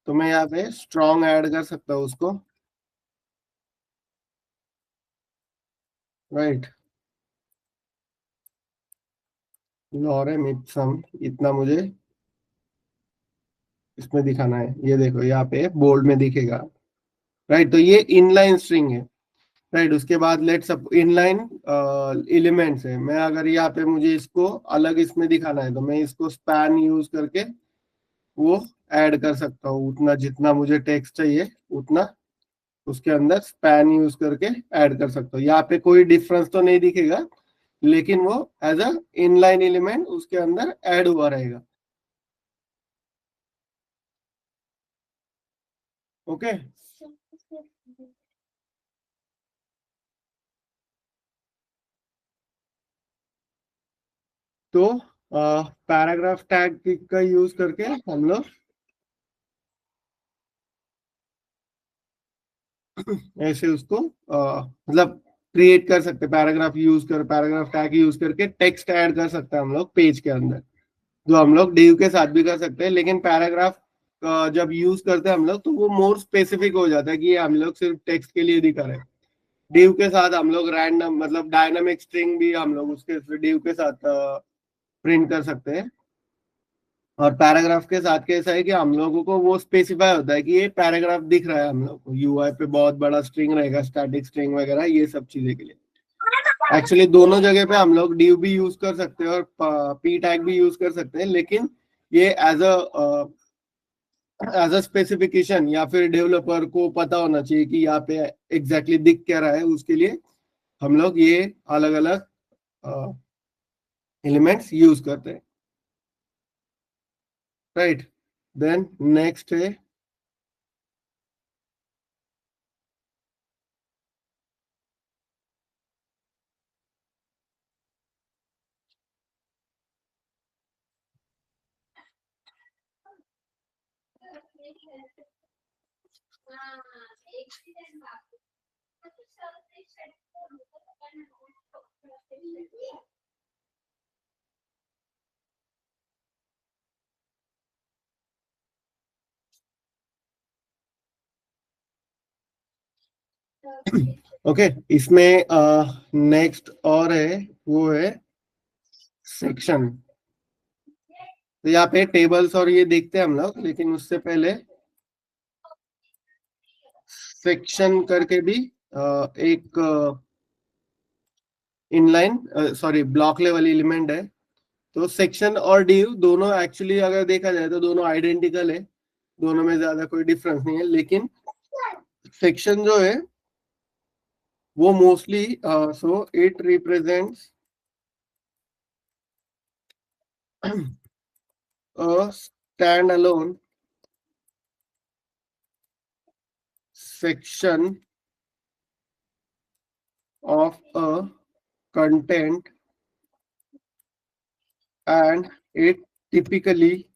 तो मैं यहाँ पे स्ट्रॉन्ग ऐड कर सकता हूँ उसको। राइट, लॉरेम इप्सम इतना मुझे इसमें दिखाना है, ये देखो यहाँ पे बोल्ड में दिखेगा। राइट, तो ये इनलाइन स्ट्रिंग है। राइट, उसके बाद लेट सब इनलाइन एलिमेंट्स है, मैं अगर यहाँ पे मुझे इसको अलग इसमें दिखाना है तो मैं इसको स्पैन यूज करके वो ऐड कर सकता हूँ उतना जितना मुझे टेक्स्ट चाहिए उतना, उसके अंदर स्पैन यूज करके ऐड कर सकता हूँ। यहाँ पे कोई डिफरेंस तो नहीं दिखेगा, लेकिन वो एज अ इनलाइन एलिमेंट उसके अंदर ऐड हुआ रहेगा। ओके, तो पैराग्राफ टैग का यूज करके हम लोग ऐसे उसको मतलब क्रिएट कर सकते हैं, पैराग्राफ टैग यूज करके टेक्स्ट ऐड कर सकते हैं हम लोग पेज के अंदर, जो हम लोग डिव के साथ भी कर सकते हैं। लेकिन पैराग्राफ जब यूज करते हैं हम लोग तो वो मोर स्पेसिफिक हो जाता है कि ये हम लोग सिर्फ टेक्स्ट के लिए दिखा रहे हैं। डिव के साथ हम लोग रैंडम मतलब डायनामिक स्ट्रिंग भी हम लोग उसके डिव के साथ प्रिंट कर सकते हैं। और पैराग्राफ के साथ कैसा है कि हम लोगों को वो स्पेसिफाई होता है कि ये पैराग्राफ दिख रहा है हम लोग को, यूआई पे बहुत बड़ा स्ट्रिंग रहेगा, स्टैटिक स्ट्रिंग वगैरह ये सब चीजें के लिए। एक्चुअली दोनों जगह पे हम लोग div भी यूज कर सकते हैं और p टैग भी यूज कर सकते हैं, लेकिन ये एज अ स्पेसिफिकेशन या फिर डेवलपर को पता होना चाहिए कि यहाँ पे एग्जैक्टली दिख क्या रहा है, उसके लिए हम लोग ये अलग अलग एलिमेंट्स यूज करते हैं। राइट, देन नेक्स्ट है ओके इसमें नेक्स्ट और है, वो है सेक्शन। तो यहाँ पे टेबल्स और ये देखते हैं हम लोग, लेकिन उससे पहले सेक्शन करके भी एक inline sorry block level element है। तो सेक्शन और div दोनों एक्चुअली अगर देखा जाए तो दोनों आइडेंटिकल है, दोनों में ज्यादा कोई डिफरेंस नहीं है। लेकिन सेक्शन जो है वो mostly so it represents a standalone section of a content, and it typically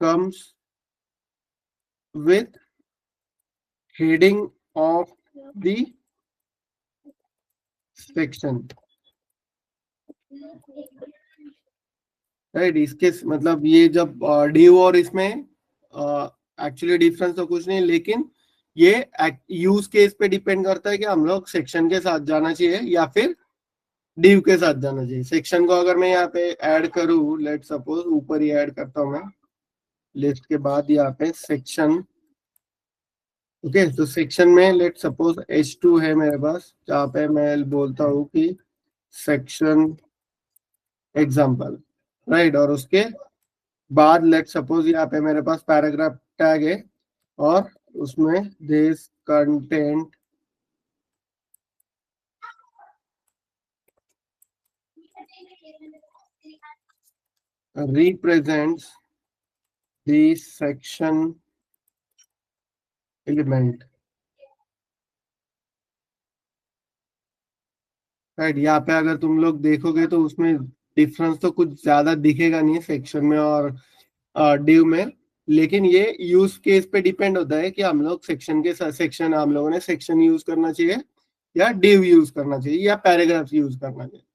comes with heading of the section। Right, इसके मतलब ये जब div और इसमें एक्चुअली डिफरेंस तो कुछ नहीं, लेकिन ये यूज केस पे डिपेंड करता है कि हम लोग सेक्शन के साथ जाना चाहिए या फिर div के साथ जाना चाहिए। सेक्शन को अगर मैं यहाँ पे ऐड करूँ, लेट सपोज ऊपर ही ऐड करता हूँ मैं लिस्ट के बाद यहाँ पे सेक्शन। ओके तो सेक्शन में लेट सपोज H2 है मेरे पास, जहाँ पे मैं बोलता हूँ कि सेक्शन एग्जाम्पल। राइट, और उसके बाद लेट सपोज यहाँ पे मेरे पास पैराग्राफ टैग है और उसमें this content represents the section element। Right, यहाँ पे अगर तुम लोग देखोगे तो उसमें डिफरेंस तो कुछ ज्यादा दिखेगा नहीं सेक्शन में और डिव में। लेकिन ये यूज केस पे डिपेंड होता है कि हम लोग सेक्शन के साथ, सेक्शन हम लोगों ने सेक्शन यूज करना चाहिए या डिव यूज करना चाहिए या पैराग्राफ यूज करना चाहिए।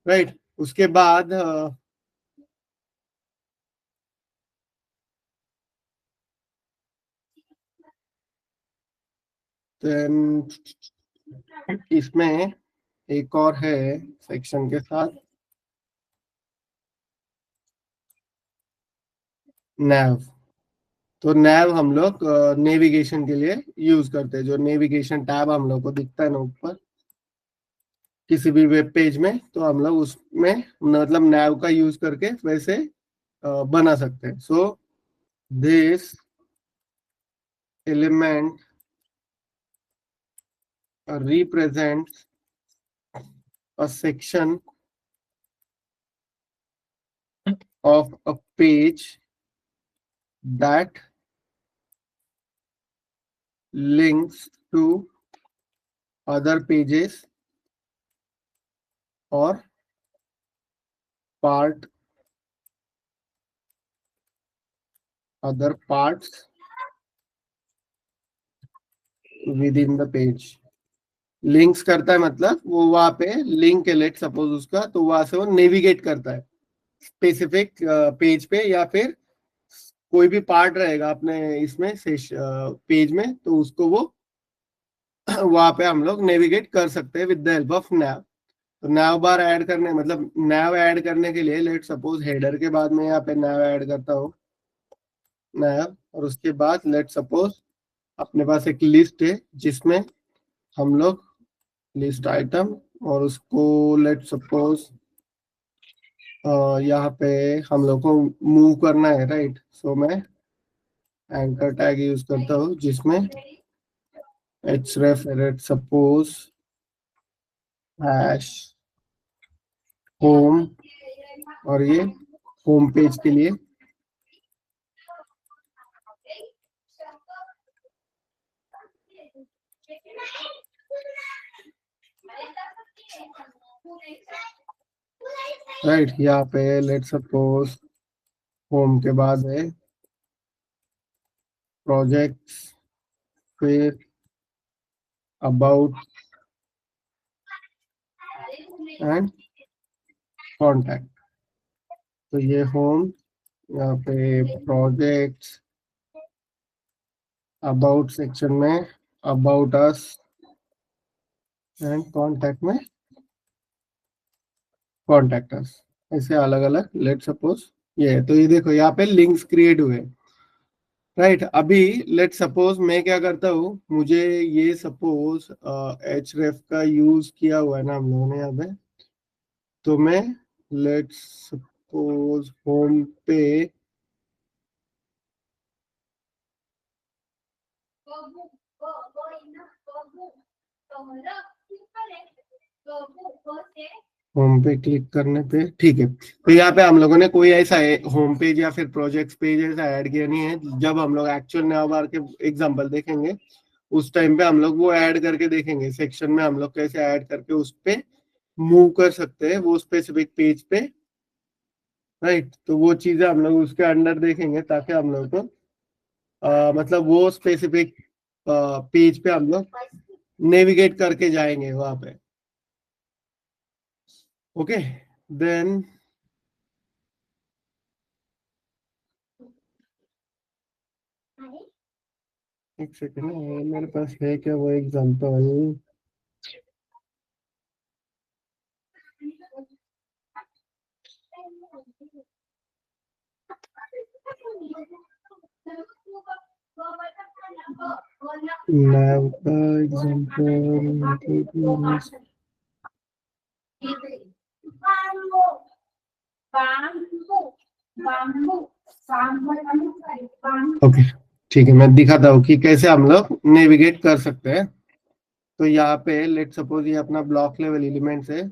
राइट, उसके बाद then इसमें एक और है सेक्शन के साथ नैव। तो नैव हम लोग नेविगेशन के लिए यूज करते हैं, जो नेविगेशन टैब हम लोग को दिखता है ना ऊपर किसी भी वेब पेज में, तो हम लोग उसमें मतलब नैव का यूज करके वैसे बना सकते हैं। So this element represents a section of a page that links to other pages or part other parts within the page। Links करता है मतलब वो वहां पे लिंक है लेट सपोज उसका, तो वहां से वो नेविगेट करता है स्पेसिफिक पेज पे, या फिर कोई भी पार्ट रहेगा अपने इसमें पेज में, तो उसको वो वहां पे हम लोग नेविगेट कर सकते हैं विद द हेल्प ऑफ नैव। तो नैव बार ऐड करने मतलब नैव ऐड करने के लिए लेट सपोज हेडर के बाद में यहाँ पे नैव ऐड करता हूँ, नैव, और उसके बाद लेट सपोज अपने पास एक लिस्ट है जिसमें हम लोग लिस्ट आइटम, और उसको लेट सपोज यहाँ पे हम लोग को मूव करना है, राइट। सो मैं एंकर टैग यूज करता हूँ जिसमें href let suppose hash home, और ये होम पेज के लिए राइट। यहाँ पे लेट सपोज होम के बाद है प्रोजेक्ट्स, फिर अबाउट एंड कॉन्टैक्ट। तो ये होम, यहाँ पे प्रोजेक्ट्स, अबाउट सेक्शन में अबाउट अस, एंड कॉन्टैक्ट में कॉन्टैक्ट अस। ऐसे अलग अलग लेट सपोज ये है। तो ये देखो यहाँ पे लिंक्स क्रिएट हुए, राइट। अभी लेट सपोज मैं क्या करता हूँ, मुझे ये सपोज href का यूज किया हुआ है ना हम लोगों ने यहाँ पे, तो मैं लेट सपोज होम पे होम पे क्लिक करने पे ठीक है। तो यहाँ पे हम लोगों ने कोई ऐसा होम पेज या फिर प्रोजेक्ट पेज ऐसा ऐड किया नहीं है। जब हम लोग एक्चुअल नवाबार के एग्जांपल देखेंगे उस टाइम पे हम लोग वो ऐड करके देखेंगे, सेक्शन में हम लोग कैसे ऐड करके उस पे मूव कर सकते हैं वो स्पेसिफिक पेज पे, राइट। तो वो चीजें हम लोग उसके अंडर देखेंगे ताकि हम लोग को मतलब वो स्पेसिफिक पेज पे हम लोग नेविगेट करके जाएंगे वहां पे। ओके, देन एक सेकेंड, मेरे पास है क्या वो एग्जांपल। लैब का एग्जांपल, ओके ठीक है, मैं दिखाता हूँ कि कैसे हम लोग नेविगेट कर सकते हैं। तो यहाँ पे लेट सपोज ये अपना ब्लॉक लेवल एलिमेंट्स है।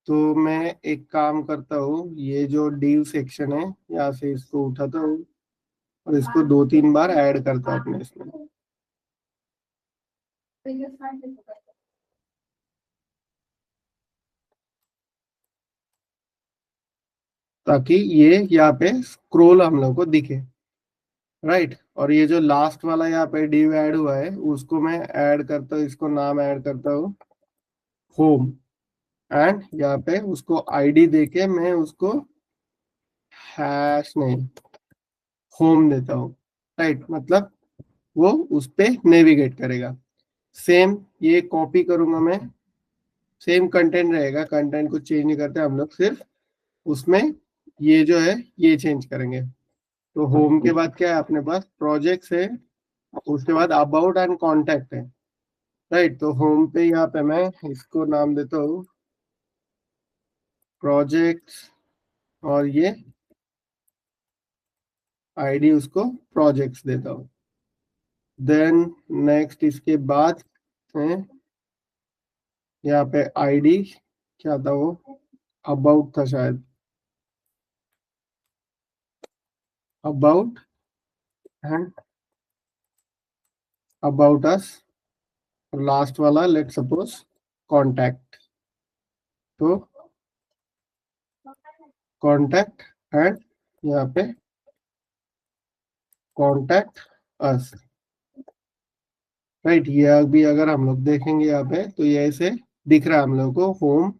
तो मैं एक काम करता हूँ, ये जो div सेक्शन है यहाँ से इसको उठाता हूँ और इसको 2-3 बार ऐड करता हूँ अपने इसमें, ताकि ये यहाँ पे स्क्रोल हम लोग को दिखे, राइट। और ये जो लास्ट वाला यहाँ पे div ऐड हुआ है उसको मैं ऐड करता हूँ, इसको नाम ऐड करता हूँ होम, एंड यहाँ पे उसको आईडी देके मैं उसको हैश नहीं होम देता हूँ, राइट। मतलब वो उस पे नेविगेट करेगा। सेम ये कॉपी करूंगा मैं, सेम कंटेंट रहेगा, कंटेंट को चेंज नहीं करते हम लोग, सिर्फ उसमें ये जो है ये चेंज करेंगे। तो होम के बाद क्या है अपने पास प्रोजेक्ट्स है, उसके बाद अबाउट एंड कॉन्टैक्ट है, राइट। तो होम पे यहाँ पे मैं इसको नाम देता हूँ प्रोजेक्ट्स, और ये आईडी उसको प्रोजेक्ट्स देता हूँ। देन नेक्स्ट इसके बाद है यहाँ पे आईडी, क्या था वो, अबाउट था शायद, about and about us, last वाला लेट सपोज कॉन्टैक्ट। तो कॉन्टैक्ट एंड यहाँ पे कॉन्टैक्ट अस, राइट। ये अभी अगर हम लोग देखेंगे यहाँ पे तो ये ऐसे दिख रहा है हम लोग को, home,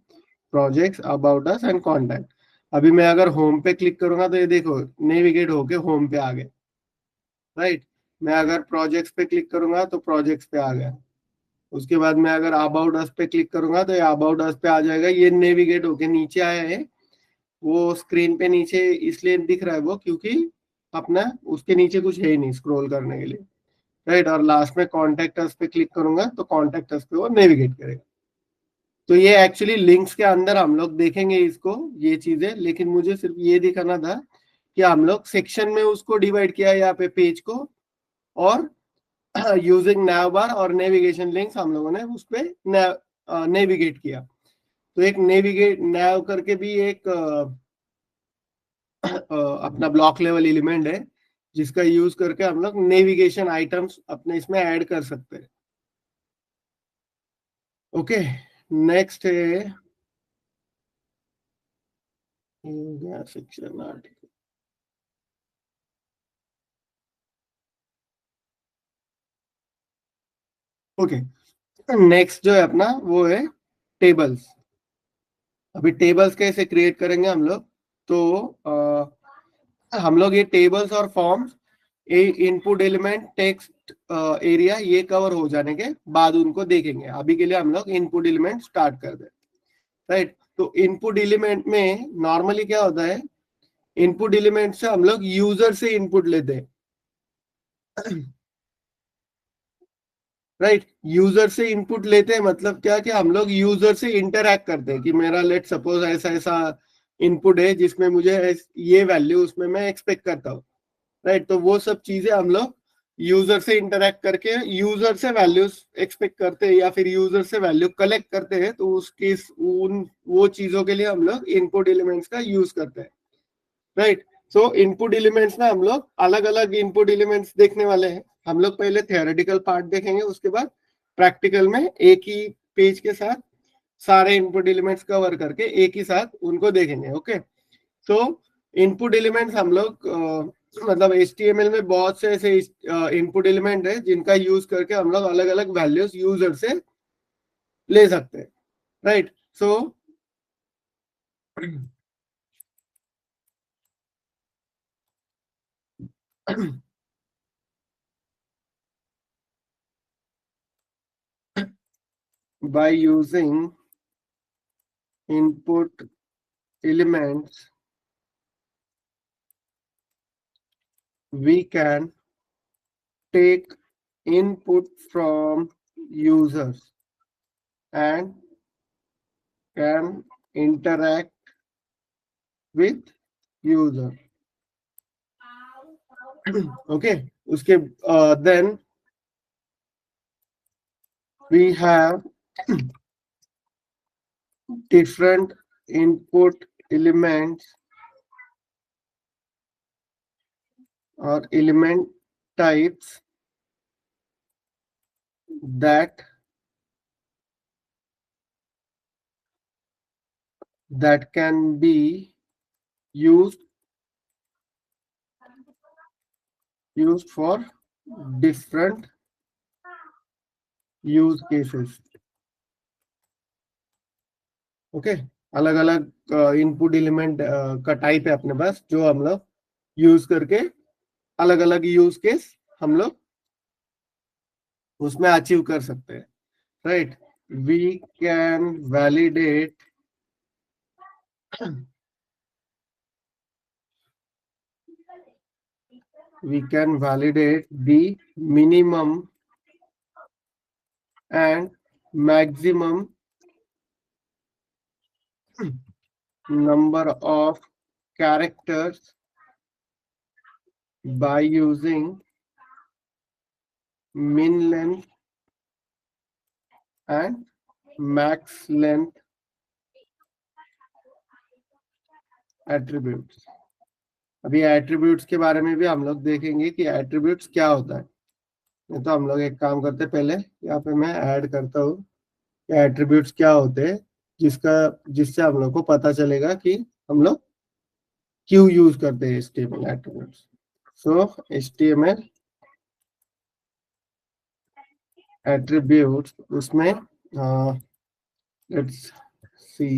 projects, about us and contact. अभी मैं अगर होम पे क्लिक करूंगा तो ये देखो नेविगेट होके होम पे आ गए। राइट। मैं अगर प्रोजेक्ट्स पे क्लिक करूंगा तो प्रोजेक्ट्स पे आ गया। उसके बाद मैं अगर अबाउट अस पे क्लिक करूंगा तो ये अबाउट अस पे आ जाएगा। ये नेविगेट होके नीचे आया है। वो स्क्रीन पे नीचे इसलिए दिख रहा है वो क्योंकि अपना उसके नीचे कुछ है ही नहीं स्क्रॉल करने के लिए। राइट। और लास्ट में कॉन्टेक्ट अस पे क्लिक करूंगा तो कॉन्टेक्ट अस पे वो नेविगेट करेगा। तो ये एक्चुअली लिंक्स के अंदर हम लोग देखेंगे इसको, ये चीजें, लेकिन मुझे सिर्फ ये दिखाना था कि हम लोग सेक्शन में उसको डिवाइड किया है यहाँ पे पेज को, और यूजिंग नैव बार और नेविगेशन लिंक्स हम लोगों ने उस पे नेविगेट किया। तो एक नेविगेट नैव करके भी एक अपना ब्लॉक लेवल एलिमेंट है जिसका यूज करके हम लोग नेविगेशन आइटम्स अपने इसमें ऐड कर सकते हैं। ओके। नेक्स्ट है सेक्शन आर्टिकल। ओके। नेक्स्ट जो है अपना वो है टेबल्स। अभी टेबल्स कैसे क्रिएट करेंगे हम लोग, तो हम लोग ये टेबल्स और forms, input element, text area, ये कवर हो जाने के बाद उनको देखेंगे। अभी के लिए हम लोग इनपुट एलिमेंट स्टार्ट कर दे। राइट। तो इनपुट एलिमेंट में नॉर्मली क्या होता है, इनपुट एलिमेंट से हम लोग यूजर से इनपुट लेते हैं। राइट। यूजर से इनपुट लेते हैं मतलब क्या, कि हम लोग यूजर से इंटरैक्ट करते हैं कि मेरा लेट सपोज ऐसा ऐसा इनपुट है जिसमें मुझे ये वैल्यू उसमें मैं एक्सपेक्ट करता हूँ। राइट। तो वो सब चीजें हम लोग यूजर से इंटरैक्ट करके यूजर से वैल्यूज एक्सपेक्ट करते हैं या फिर यूजर से वैल्यू कलेक्ट करते हैं। तो उसके उन वो चीजों के लिए हम लोग इनपुट एलिमेंट्स का यूज करते हैं। राइट। सो इनपुट एलिमेंट्स में हम लोग अलग अलग इनपुट एलिमेंट्स देखने वाले हैं। हम लोग पहले थियोरेटिकल पार्ट देखेंगे, उसके बाद प्रैक्टिकल में एक ही पेज के साथ सारे इनपुट एलिमेंट्स कवर करके एक ही साथ उनको देखेंगे। ओके। सो इनपुट एलिमेंट्स हम लोग मतलब HTML में बहुत से ऐसे इनपुट एलिमेंट है जिनका यूज करके हम लोग अलग अलग वैल्यूज यूजर से ले सकते हैं। Right. So by using input elements we can take input from users and can interact with user. Okay. उसके then we have different input elements or element types that can be used for different use cases. Okay. अलग अलग input element का type है अपने पास जो हम लोग use करके अलग अलग यूज केस हम लोग उसमें अचीव कर सकते हैं। Right. We can validate the minimum and maximum number of characters by using min length and max length attributes. अभी एट्रीब्यूट्स के बारे में भी हम लोग देखेंगे कि एट्रीब्यूट्स क्या होता है। नहीं तो हम लोग एक काम करते पहले यहाँ पे मैं ऐड करता हूँ कि एट्रीब्यूट्स क्या होते हैं, जिससे हम लोग को पता चलेगा कि हम लोग क्यों यूज करते हैं HTML एट्रीब्यूट्स। सो HTML एट्रीब्यूट्स, उसमें let's see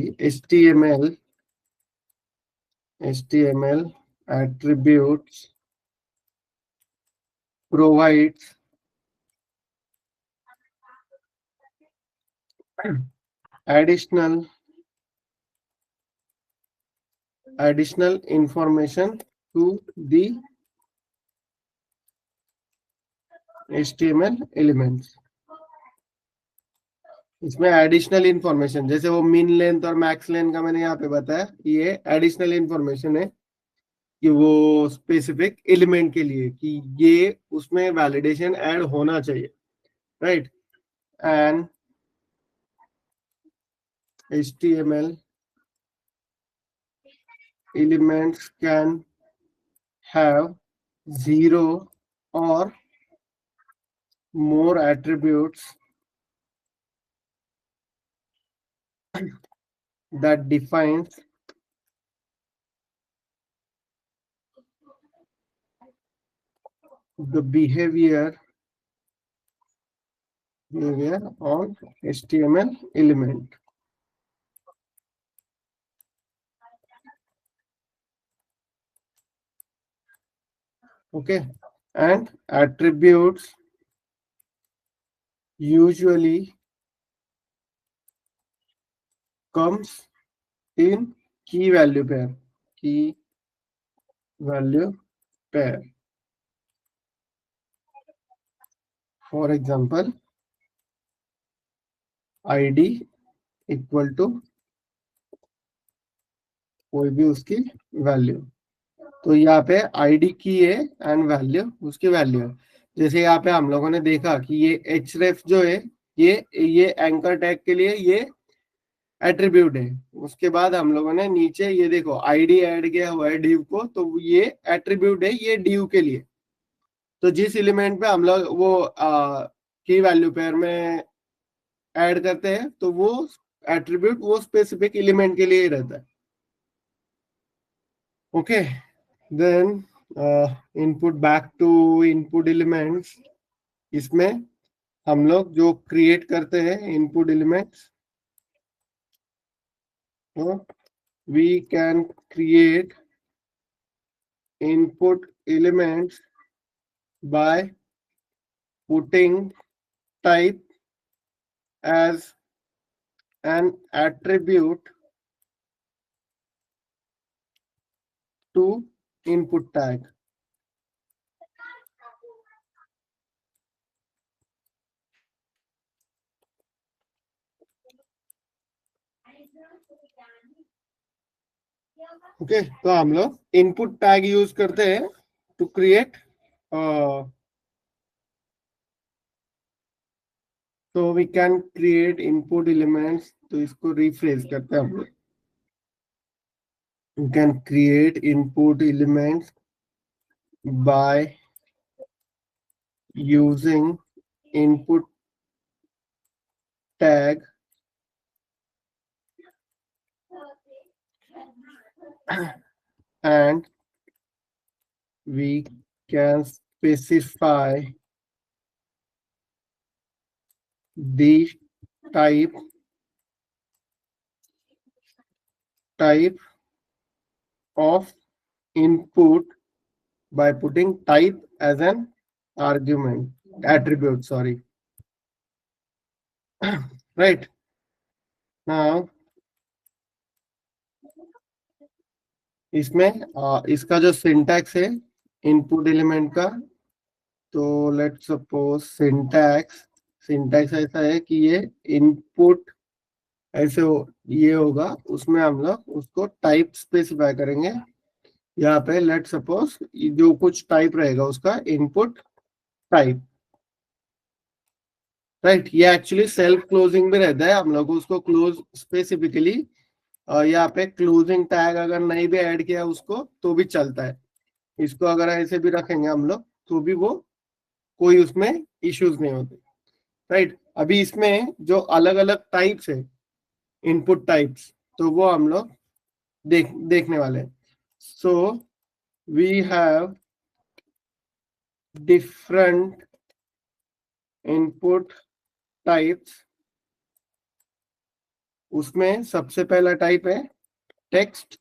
HTML attributes provides additional information to the HTML elements. इसमें एडिशनल इंफॉर्मेशन, जैसे वो मिन लेंथ और मैक्स लेंथ का मैंने यहाँ पे बताया, ये एडिशनल इंफॉर्मेशन है कि वो स्पेसिफिक एलिमेंट के लिए कि ये उसमें वैलिडेशन ऐड होना चाहिए, right. And HTML elements can have 0 or more attributes that defines the behavior on HTML element. Okay, and attributes usually comes in key value pair. Key value pair. For example, ID equal to कोई भी उसकी value, तो यहाँ पे ID की है and value उसकी value है। जैसे यहाँ पे हम लोगों ने देखा कि ये href जो है ये एंकर टैग के लिए ये एट्रीब्यूट है। उसके बाद हम लोगों ने नीचे ये देखो आईडी ऐड किया हुआ है div को, तो ये एट्रीब्यूट है ये div के लिए। तो जिस एलिमेंट पे हम लोग वो की वैल्यू पेयर में ऐड करते हैं तो वो एट्रीब्यूट वो स्पेसिफिक एलिमेंट के लिए ही रहता है। Okay, then input back to input elements. इसमें हम लोग जो क्रिएट करते हैं इनपुट एलिमेंट्स, तो we can create input elements by putting type as an attribute to input tag. Okay, तो हम लोग इनपुट टैग यूज करते हैं टू क्रिएट, तो we can create input elements. तो इसको रिफ्रेश करते हैं हम लोग। We can create input elements by using input tag and we can specify the type of input by putting type as an argument attribute, sorry. Right now इसमें इसका जो syntax है इनपुट एलिमेंट का, तो लेट्स सपोज सिंटैक्स ऐसा है कि ये इनपुट ऐसे ये होगा, उसमें हम लोग उसको टाइप स्पेसिफाई करेंगे। यहाँ पे लेट सपोज जो कुछ टाइप रहेगा उसका इनपुट टाइप, राइट। ये एक्चुअली सेल्फ क्लोजिंग भी रहता है, हम लोग उसको क्लोज स्पेसिफिकली यहाँ पे क्लोजिंग टैग अगर नहीं भी ऐड किया उसको तो भी चलता है। इसको अगर ऐसे भी रखेंगे हम लोग तो भी वो कोई उसमें इश्यूज नहीं होते, राइट। अभी इसमें जो अलग अलग टाइप्स है इनपुट टाइप्स, तो वो हम लोग देखने वाले हैं। So we have different input types, उसमें सबसे पहला टाइप है text,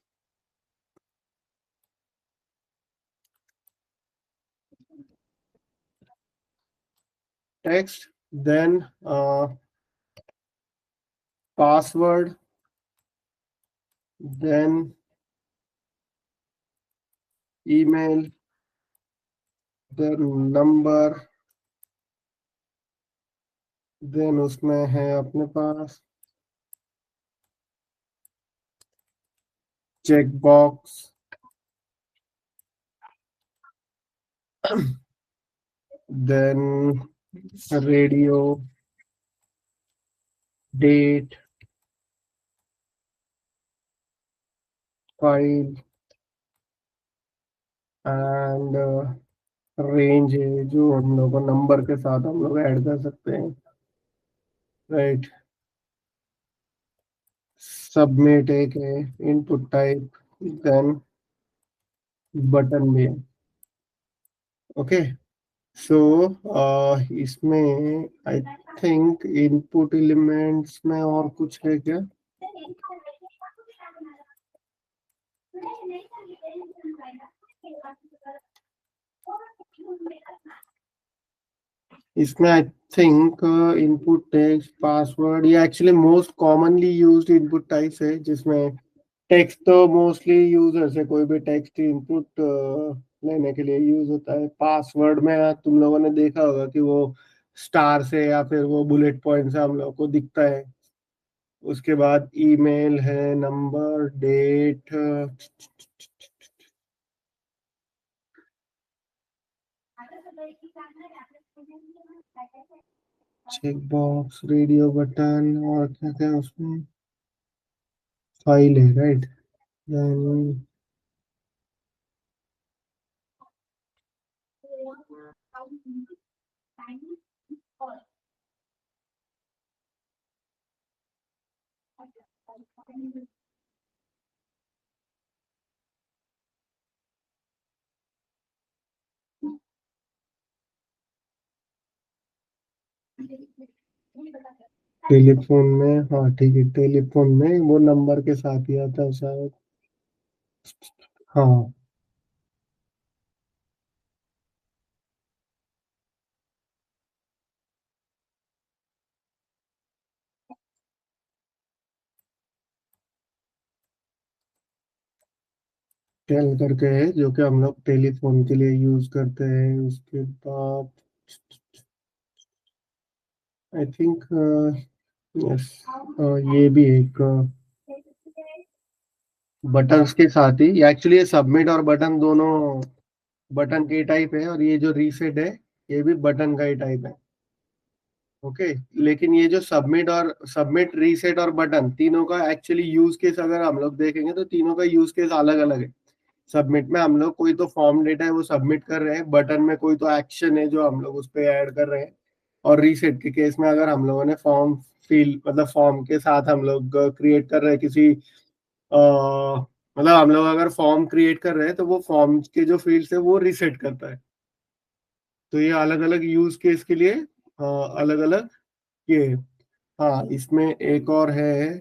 text, then password, then email, then number, then उसमें है अपने पास check box, then radio, date, file and range है जो हम लोग को नंबर के साथ हम लोग ऐड कर सकते हैं, राइट। सबमिट एक है, इनपुट टाइप, देन बटन भी है। ओके, सो इसमें आई थिंक इनपुट एलिमेंट्स में और कुछ है क्या? इसमें I think input text, password, ये actually most commonly used input types है, जिसमें टेक्स्ट तो मोस्टली यूजर से कोई भी टेक्स्ट इनपुट लेने के लिए यूज होता है। पासवर्ड में तुम लोगों ने देखा होगा कि वो स्टार से या फिर वो बुलेट पॉइंट से हम लोग को दिखता है। उसके बाद ईमेल है, number, date, check box, radio button, और क्या क्या उसमें फाइल है, राइट। देन टेलीफोन में, हाँ ठीक है, टेलीफोन में वो नंबर के साथ ही आता है शायद। हाँ, टेल करके है जो कि हम लोग टेलीफोन के लिए यूज करते हैं। उसके बाद आई थिंक यस, ये भी एक बटन के साथ ही, एक्चुअली ये सबमिट और बटन दोनों बटन के टाइप है, और ये जो रीसेट है ये भी बटन का ही टाइप है। ओके, लेकिन ये जो सबमिट, रीसेट और बटन, तीनों का एक्चुअली यूज केस अगर हम लोग देखेंगे तो तीनों का यूज केस अलग अलग है। सबमिट में हम लोग कोई तो फॉर्म डेटा है वो सबमिट कर रहे हैं, बटन में कोई तो एक्शन है जो हम लोग उस पर ऐड कर रहे हैं, और रीसेट के केस में अगर हम लोगों ने फॉर्म फिल, मतलब फॉर्म के साथ हम लोग क्रिएट कर रहे हैं किसी मतलब हम लोग अगर फॉर्म क्रिएट कर रहे हैं तो वो फॉर्म के जो फील्ड्स है वो रीसेट करता है। तो ये अलग अलग यूज केस के लिए अलग अलग ये। हाँ, इसमें एक और है,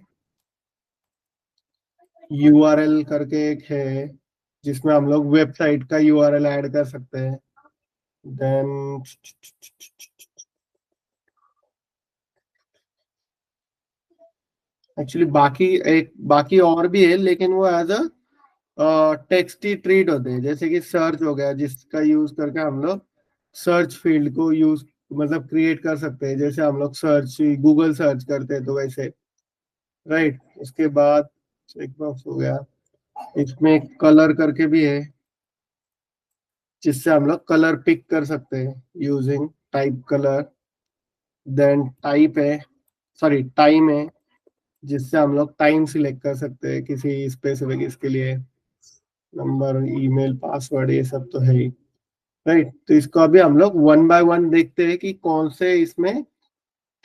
यूआरएल करके एक है, जिसमें हम लोग वेबसाइट का यूआरएल ऐड कर सकते हैं। देन एक्चुअली बाकी और भी है, लेकिन वो एज अ टेक्स्ट ही ट्रीट होते हैं, जैसे कि सर्च हो गया, जिसका यूज करके हम लोग सर्च फील्ड को यूज, मतलब क्रिएट कर सकते हैं, जैसे हम लोग सर्च गूगल सर्च करते हैं तो वैसे, राइट। उसके बाद चेकबॉक्स हो गया, इसमें कलर करके भी है, जिससे हम लोग कलर पिक कर सकते हैं using type colour. Then type है, सॉरी टाइम है, जिससे हम लोग टाइम सिलेक्ट कर सकते हैं किसी स्पेसिफिक इसके लिए। नंबर, ईमेल, पासवर्ड, ये सब तो है ही, राइट। तो इसको अभी हम लोग वन बाय वन देखते हैं कि कौन से इसमें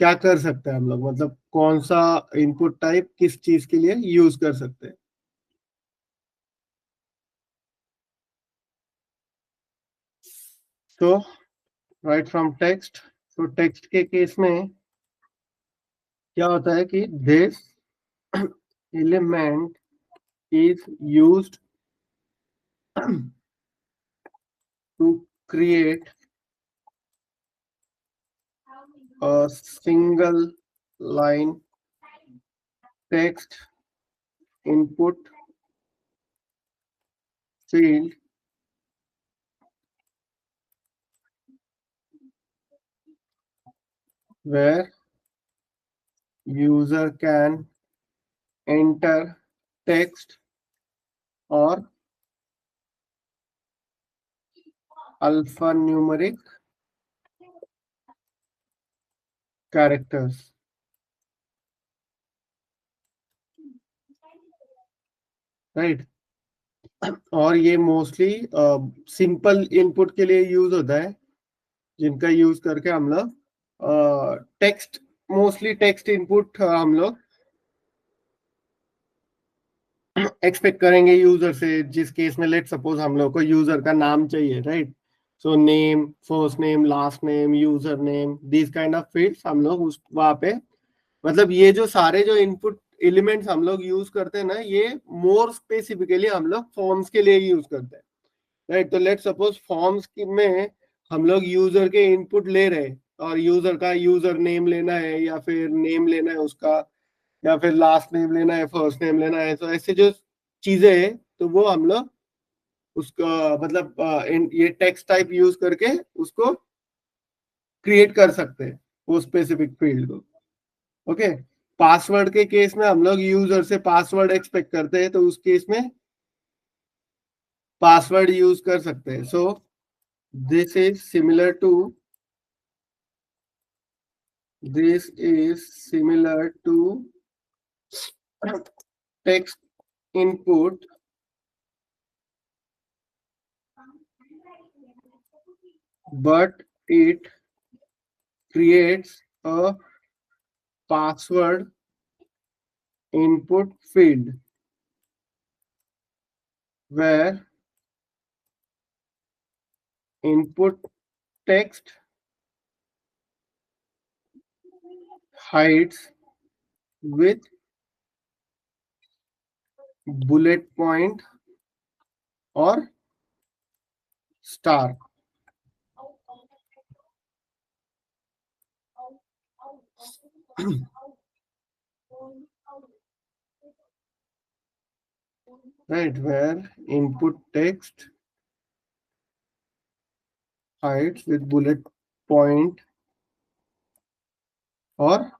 क्या कर सकते हैं हम लोग, मतलब कौन सा इनपुट टाइप किस चीज के लिए यूज कर सकते हैं। तो राइट फ्रॉम टेक्स्ट, तो टेक्स्ट के केस में क्या होता है कि this element is used to create a single line text input field where user can enter text or alphanumeric characters, right. और ये मोस्टली सिंपल इनपुट के लिए यूज होता है, जिनका यूज करके हम लोग टेक्स्ट, मोस्टली टेक्स्ट इनपुट हम लोग एक्सपेक्ट करेंगे यूजर से, जिस केस में लेट सपोज हम लोग को यूजर का नाम चाहिए, right. So name, first name, last name, user name, this kind of fields हम लोग उस वहां पे, मतलब ये जो सारे जो इनपुट एलिमेंट्स हम लोग यूज करते हैं ना, ये मोर स्पेसिफिकली हम लोग फॉर्म्स के लिए यूज करते हैं, राइट। तो लेट सपोज फॉर्म्स में हम लोग यूजर के इनपुट ले रहे हैं, और यूजर का यूजर नेम लेना है, या फिर नेम लेना है उसका, या फिर लास्ट नेम लेना है, फर्स्ट नेम लेना है, तो ऐसे जो चीजें हैं, तो वो हम लोग उसका मतलब ये टेक्स्ट टाइप यूज करके उसको क्रिएट कर सकते हैं, वो स्पेसिफिक फील्ड को। ओके। पासवर्ड के केस में हम लोग यूजर से पासवर्ड एक्सपेक्ट करते हैं, तो उस केस में पासवर्ड यूज कर सकते हैं। So this is similar to this is similar to text input, but it creates a password input field where input text hides with bullet point or star. Right, where input text hides with bullet point और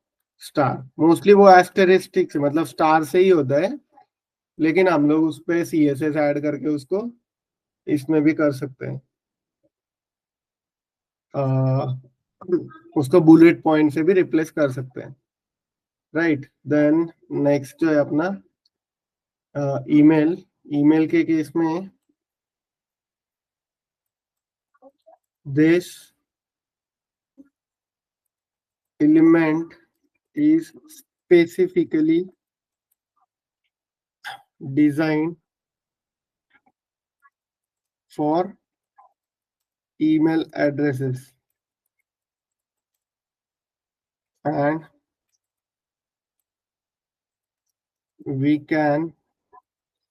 star. Mostly वो एस्टेरिस्टिक से, मतलब star से ही होता है, लेकिन हम लोग उस पे CSS ऐड करके उसको इसमें भी कर सकते हैं, उसको बुलेट पॉइंट से भी रिप्लेस कर सकते हैं, राइट। देन नेक्स्ट जो है अपना ईमेल। ईमेल के केस में this element is specifically designed for email addresses and we can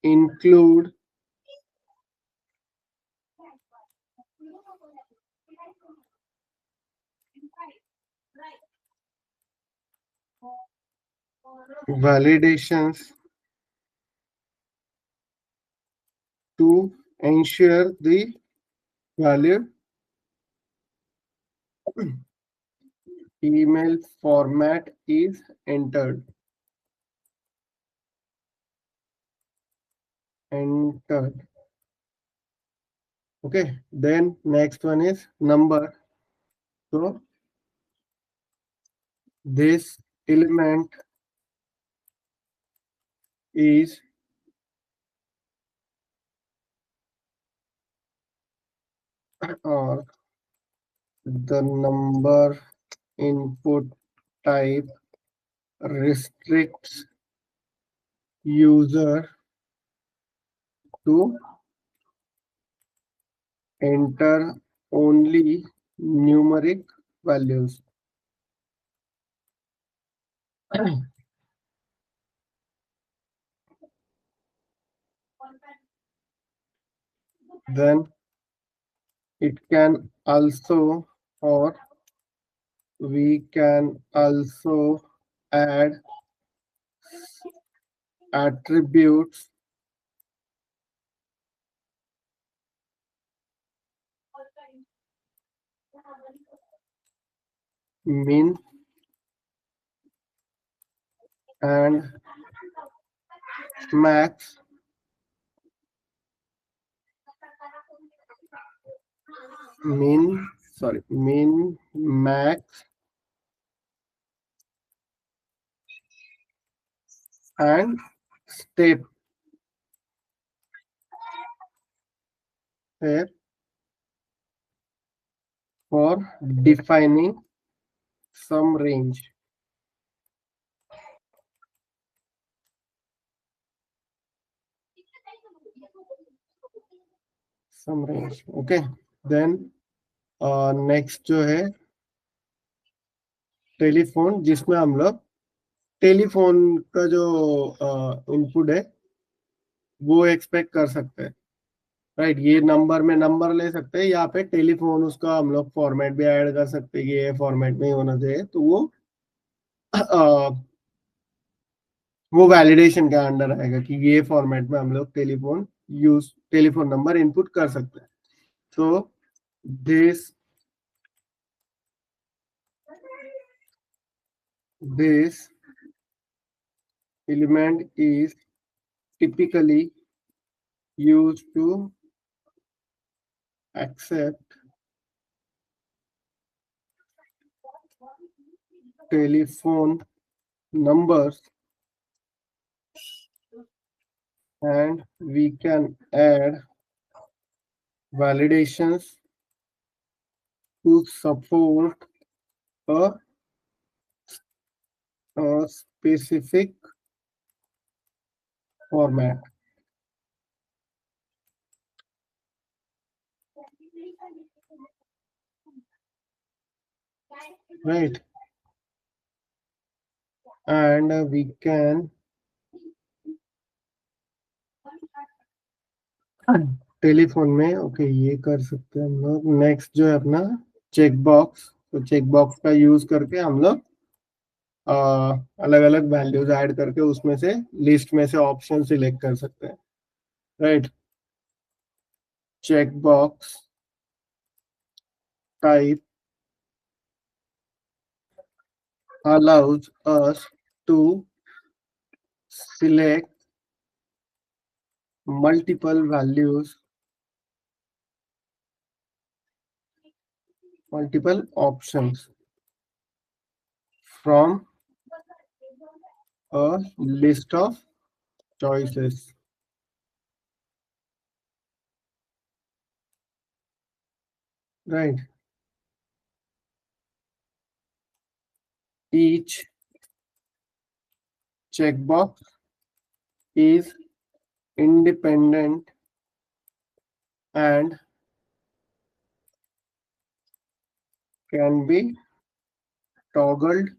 include validations to ensure the valid email format is entered. Okay, then next one is number. So this element is or the number input type restricts user to enter only numeric values. Then it can also, or we can also add attributes min and max min min max and step here for defining some range. Some range. Okay. Then next जो है telephone, जिसमें हम लोग telephone का जो input है वो expect कर सकते हैं, राइट। ये नंबर में नंबर ले सकते हैं, यहाँ पे टेलीफोन उसका हम लोग फॉर्मेट भी ऐड कर सकते हैं कि ये फॉर्मेट में ही होना चाहिए, तो वो वैलिडेशन के अंडर आएगा कि ये फॉर्मेट में हम लोग टेलीफोन नंबर इनपुट कर सकते हैं। तो this element is typically used to accept telephone numbers, and we can add validations to support a, a specific format, right? And we can telephone में ओके ये कर सकते हैं हम लोग। नेक्स्ट जो है अपना चेक बॉक्स, तो चेक बॉक्स का यूज करके हम लोग अलग अलग वैल्यूज ऐड करके उसमें से लिस्ट में से ऑप्शन सिलेक्ट कर सकते हैं, right. Check box type allows us to select multiple values, multiple options from a list of choices, right. Each checkbox is independent and can be toggled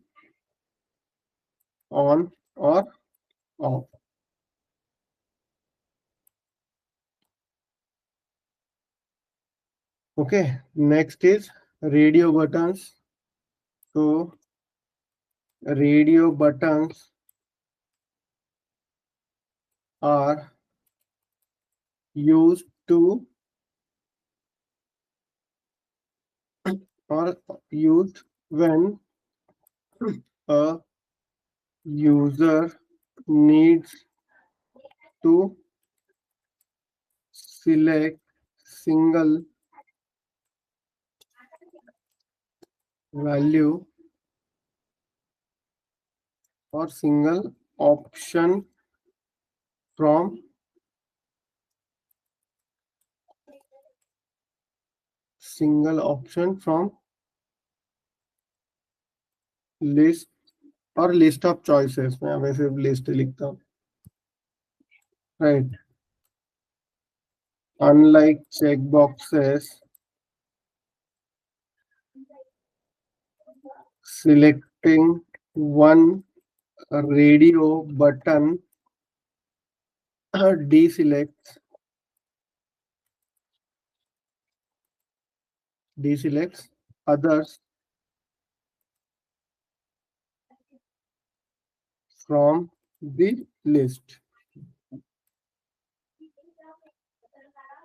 on or off. Okay, next is radio buttons. So radio buttons are used to or used when a user needs to select single value or single option from list और list of choices, मैं हमें सिर्फ list लिखता हूँ, right. Unlike check boxes, selecting one radio button deselects others from the list.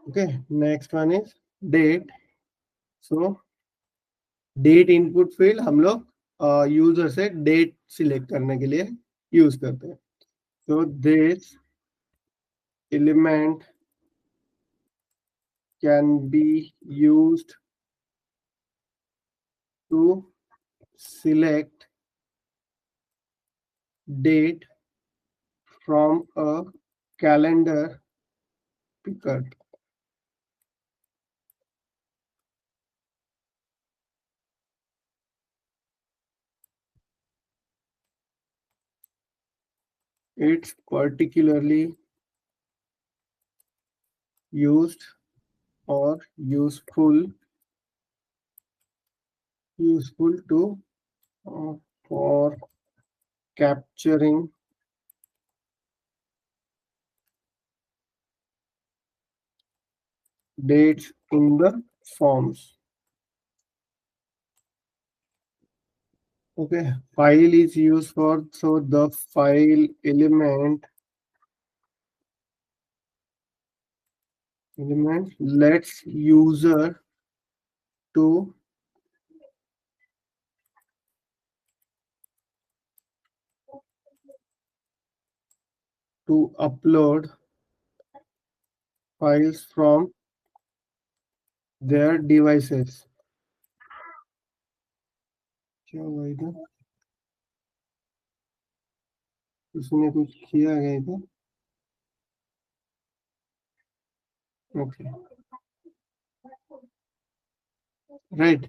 Okay, next one is date. So date input field हम लोग user से date select करने के लिए यूज करते हैं. So this element can be used to select date from a calendar picker. It's particularly used or useful to for capturing dates in the forms. Okay, file is used for, so the file element lets user to upload files from their devices. क्या हुआ इधर? उसने कुछ किया है इधर? Okay, right.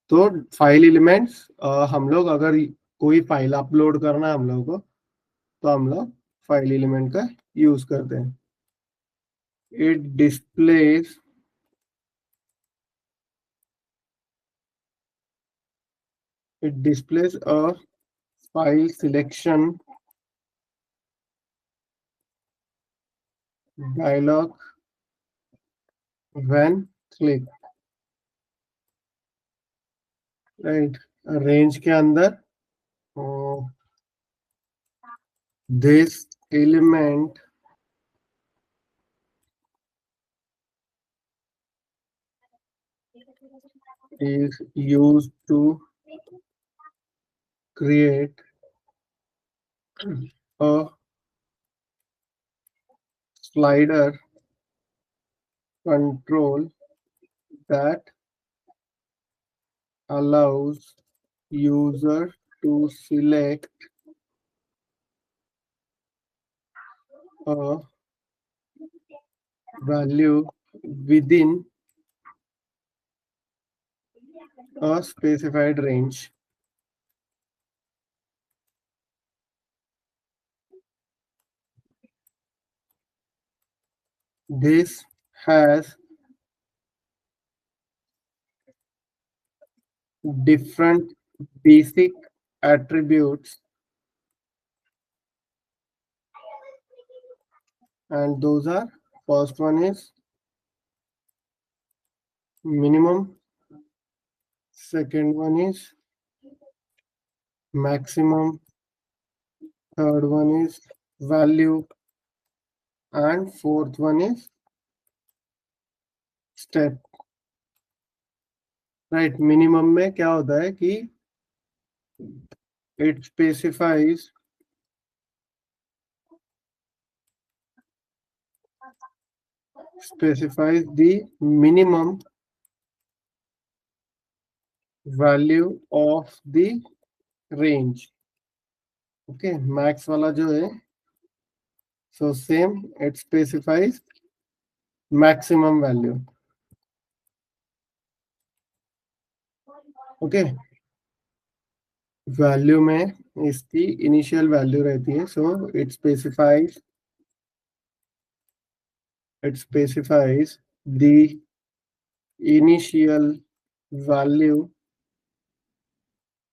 तो file elements हम लोग अगर कोई फाइल अपलोड करना है हम लोग को, तो हम लोग फाइल एलिमेंट का यूज करते हैं. It displace a file selection dialog when click. Right, range के अंदर this element is used to create a slider control that allows user to select a value within a specified range. This has different basic attributes, and those are, first one is minimum, second one is maximum, third one is value, and fourth one is step. Right, minimum में क्या होता है कि it specifies the minimum value of the range. Okay, max वाला जो है, so same it specifies maximum value. Okay, value में इसकी इनिशियल वैल्यू रहती है, so it specifies the initial value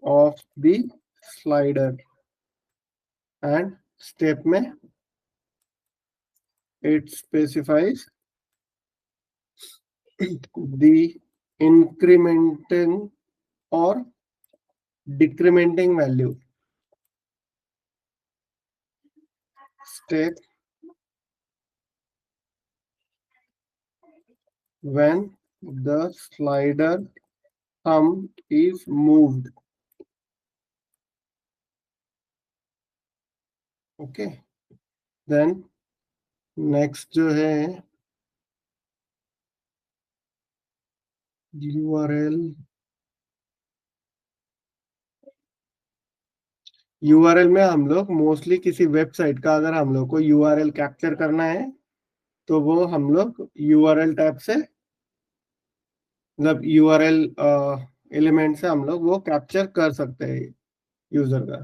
of the slider, and step में it specifies the incrementing or decrementing value. Step when the slider thumb is moved. Okay. Then next जो है URL में हम लोग mostly किसी website का अगर हम लोग को URL कैप्चर करना है तो वो हम लोग URL टैब से मतलब URL एलिमेंट से हम लोग वो कैप्चर कर सकते हैं यूजर का.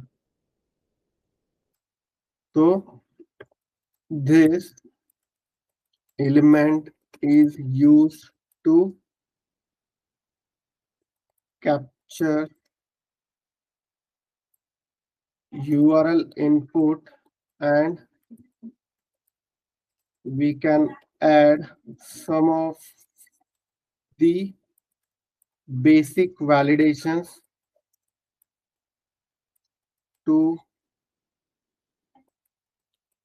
तो this element is used to capture URL input, and we can add some of the basic validations to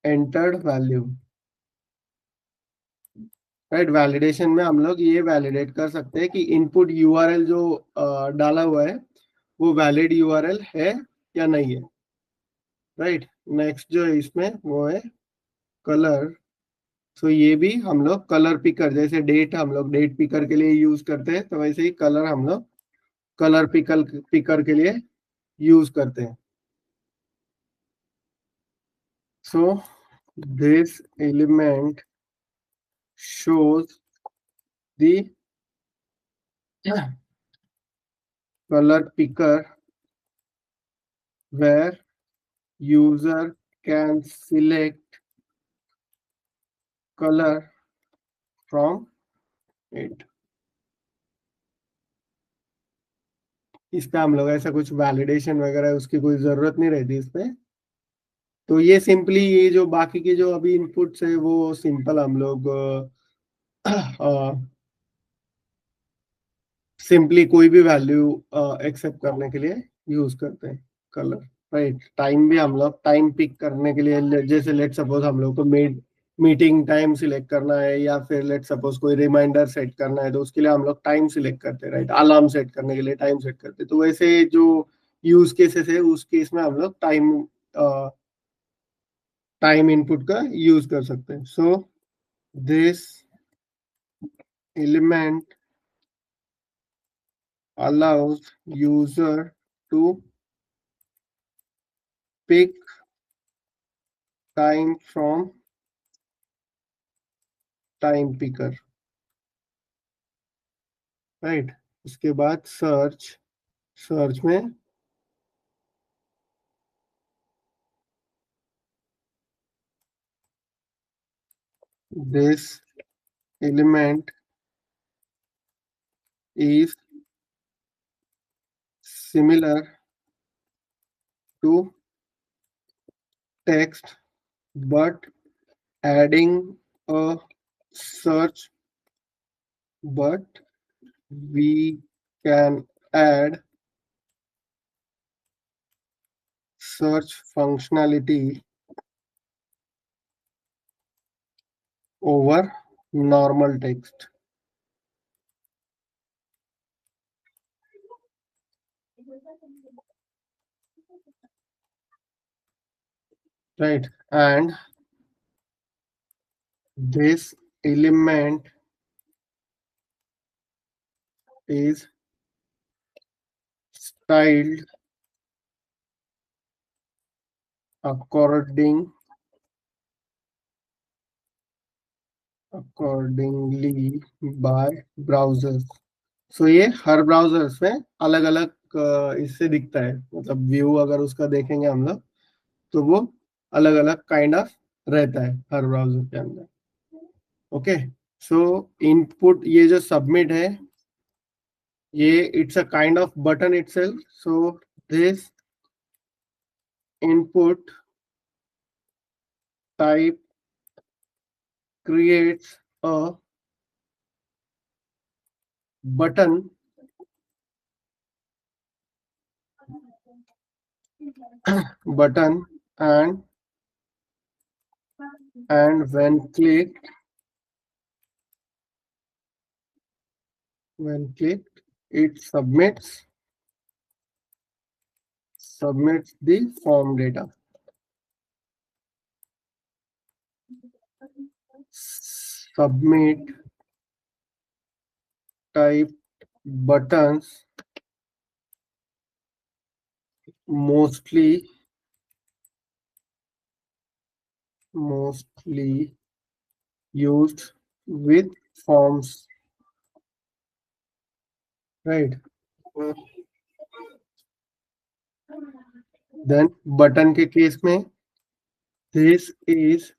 entered value. Right. Validation में हम लोग ये वैलिडेट कर सकते हैं कि इनपुट URL जो डाला हुआ है वो वैलिड URL है या नहीं है. राइट. नेक्स्ट जो है इसमें वो है कलर. सो ये भी हम लोग कलर पिकर, जैसे डेट हम लोग डेट पिकर के लिए यूज करते हैं तो वैसे ही कलर हम लोग कलर पिकर के लिए यूज करते हैं. So this element shows the color picker where user can select color from it. इस पे हम लोग ऐसा कुछ वैलिडेशन वगैरह उसकी कोई जरूरत नहीं रहती इस पे. तो ये सिंपली ये जो बाकी के जो अभी इनपुट्स है वो सिंपल हम लोग सिंपली कोई भी वैल्यू एक्सेप्ट करने के लिए यूज करते हैं कलर. राइट. टाइम भी हम लोग टाइम पिक करने के लिए, जैसे लेट सपोज हम लोग को मीटिंग टाइम सिलेक्ट करना है या फिर लेट सपोज कोई रिमाइंडर सेट करना है तो उसके लिए हम लोग टाइम सिलेक्ट करते हैं. राइट. अलार्म सेट करने के लिए टाइम सेट करते हैं. तो वैसे जो यूज केसेस है उस केस में हम लोग टाइम इनपुट का यूज कर सकते हैं. So this element allows user to pick time from time picker. Right. उसके बाद सर्च में this element is similar to text but adding a search, but we can add search functionality over normal text. Right. And this element is styled accordingly by browsers. So ये हर browsers में अलग अलग इससे दिखता है. मतलब view अगर उसका देखेंगे हम लोग तो वो अलग अलग काइंड ऑफ रहता है हर ब्राउजर के अंदर. ओके. सो इनपुट ये जो सबमिट है ये it's a kind off button itself. So this input type creates a button and when clicked it submits the form data. Submit type buttons mostly used with forms, right? Then button के case में this is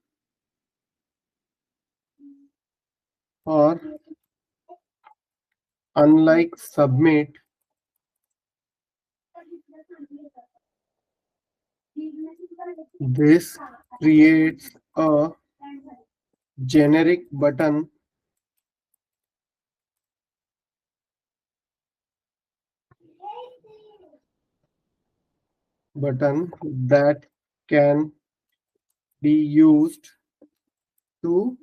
or unlike submit, this creates a generic button that can be used to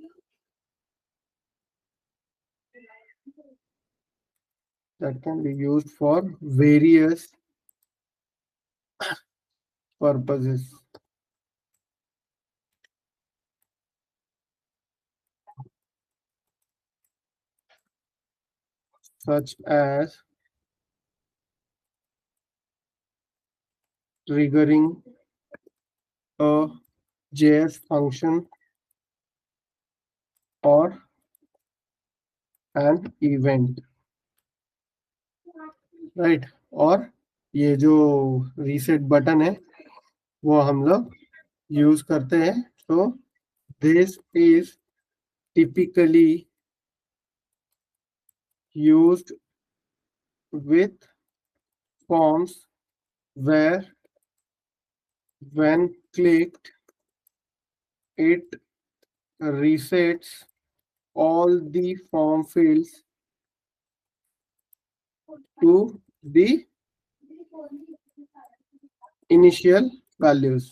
for various purposes, such as triggering a JS function or an event, right? और ये जो reset button है वो हम लोग use करते हैं. तो this is typically used with forms where when clicked it resets all the form fields to the initial values.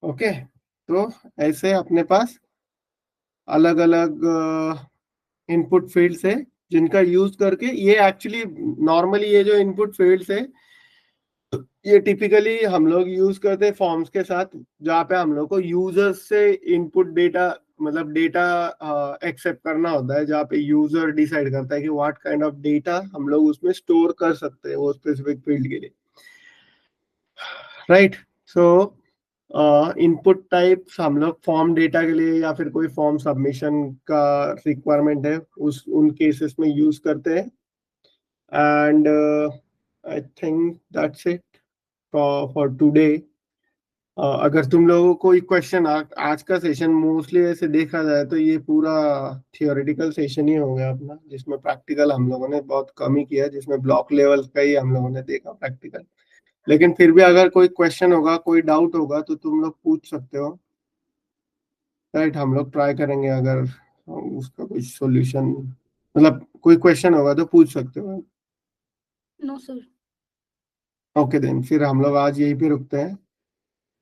Okay, तो ऐसे अपने पास अलग अलग इनपुट फील्ड्स है जिनका यूज करके ये एक्चुअली नॉर्मली ये जो इनपुट फील्ड्स है ये टिपिकली हम लोग यूज करते हैं फॉर्म्स के साथ, जहाँ पे हम लोग को यूजर्स से इनपुट डेटा मतलब डेटा एक्सेप्ट करना होता है, जहाँ पे यूजर डिसाइड करता है कि व्हाट काइंड ऑफ डेटा हम लोग उसमें स्टोर कर सकते हैं वो स्पेसिफिक फील्ड के लिए, राइट? सो इनपुट टाइप्स हम लोग फॉर्म डेटा के लिए या फिर कोई फॉर्म सबमिशन का रिक्वायरमेंट है उन केसेस में यूज करते हैं. And I think that's it for today. अगर तुम लोगों को कोई क्वेश्चन, आज का सेशन मोस्टली ऐसे देखा जाए तो ये पूरा थियोरेटिकल सेशन ही हो गया अपना, जिसमें प्रैक्टिकल हम लोगों ने बहुत कम ही किया, जिसमें ब्लॉक लेवल का ही हम लोगों ने देखा प्रैक्टिकल. लेकिन फिर भी अगर कोई क्वेश्चन होगा, कोई डाउट होगा तो तुम लोग पूछ सकते हो, राइट? हम लोग ट्राई करेंगे अगर उसका कोई सॉल्यूशन, मतलब कोई क्वेश्चन होगा तो पूछ सकते हो. No sir. ओके देन, फिर हम लोग आज यहीं पे रुकते हैं.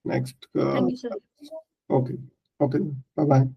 Next. Thank you sir. Okay. Okay, bye bye.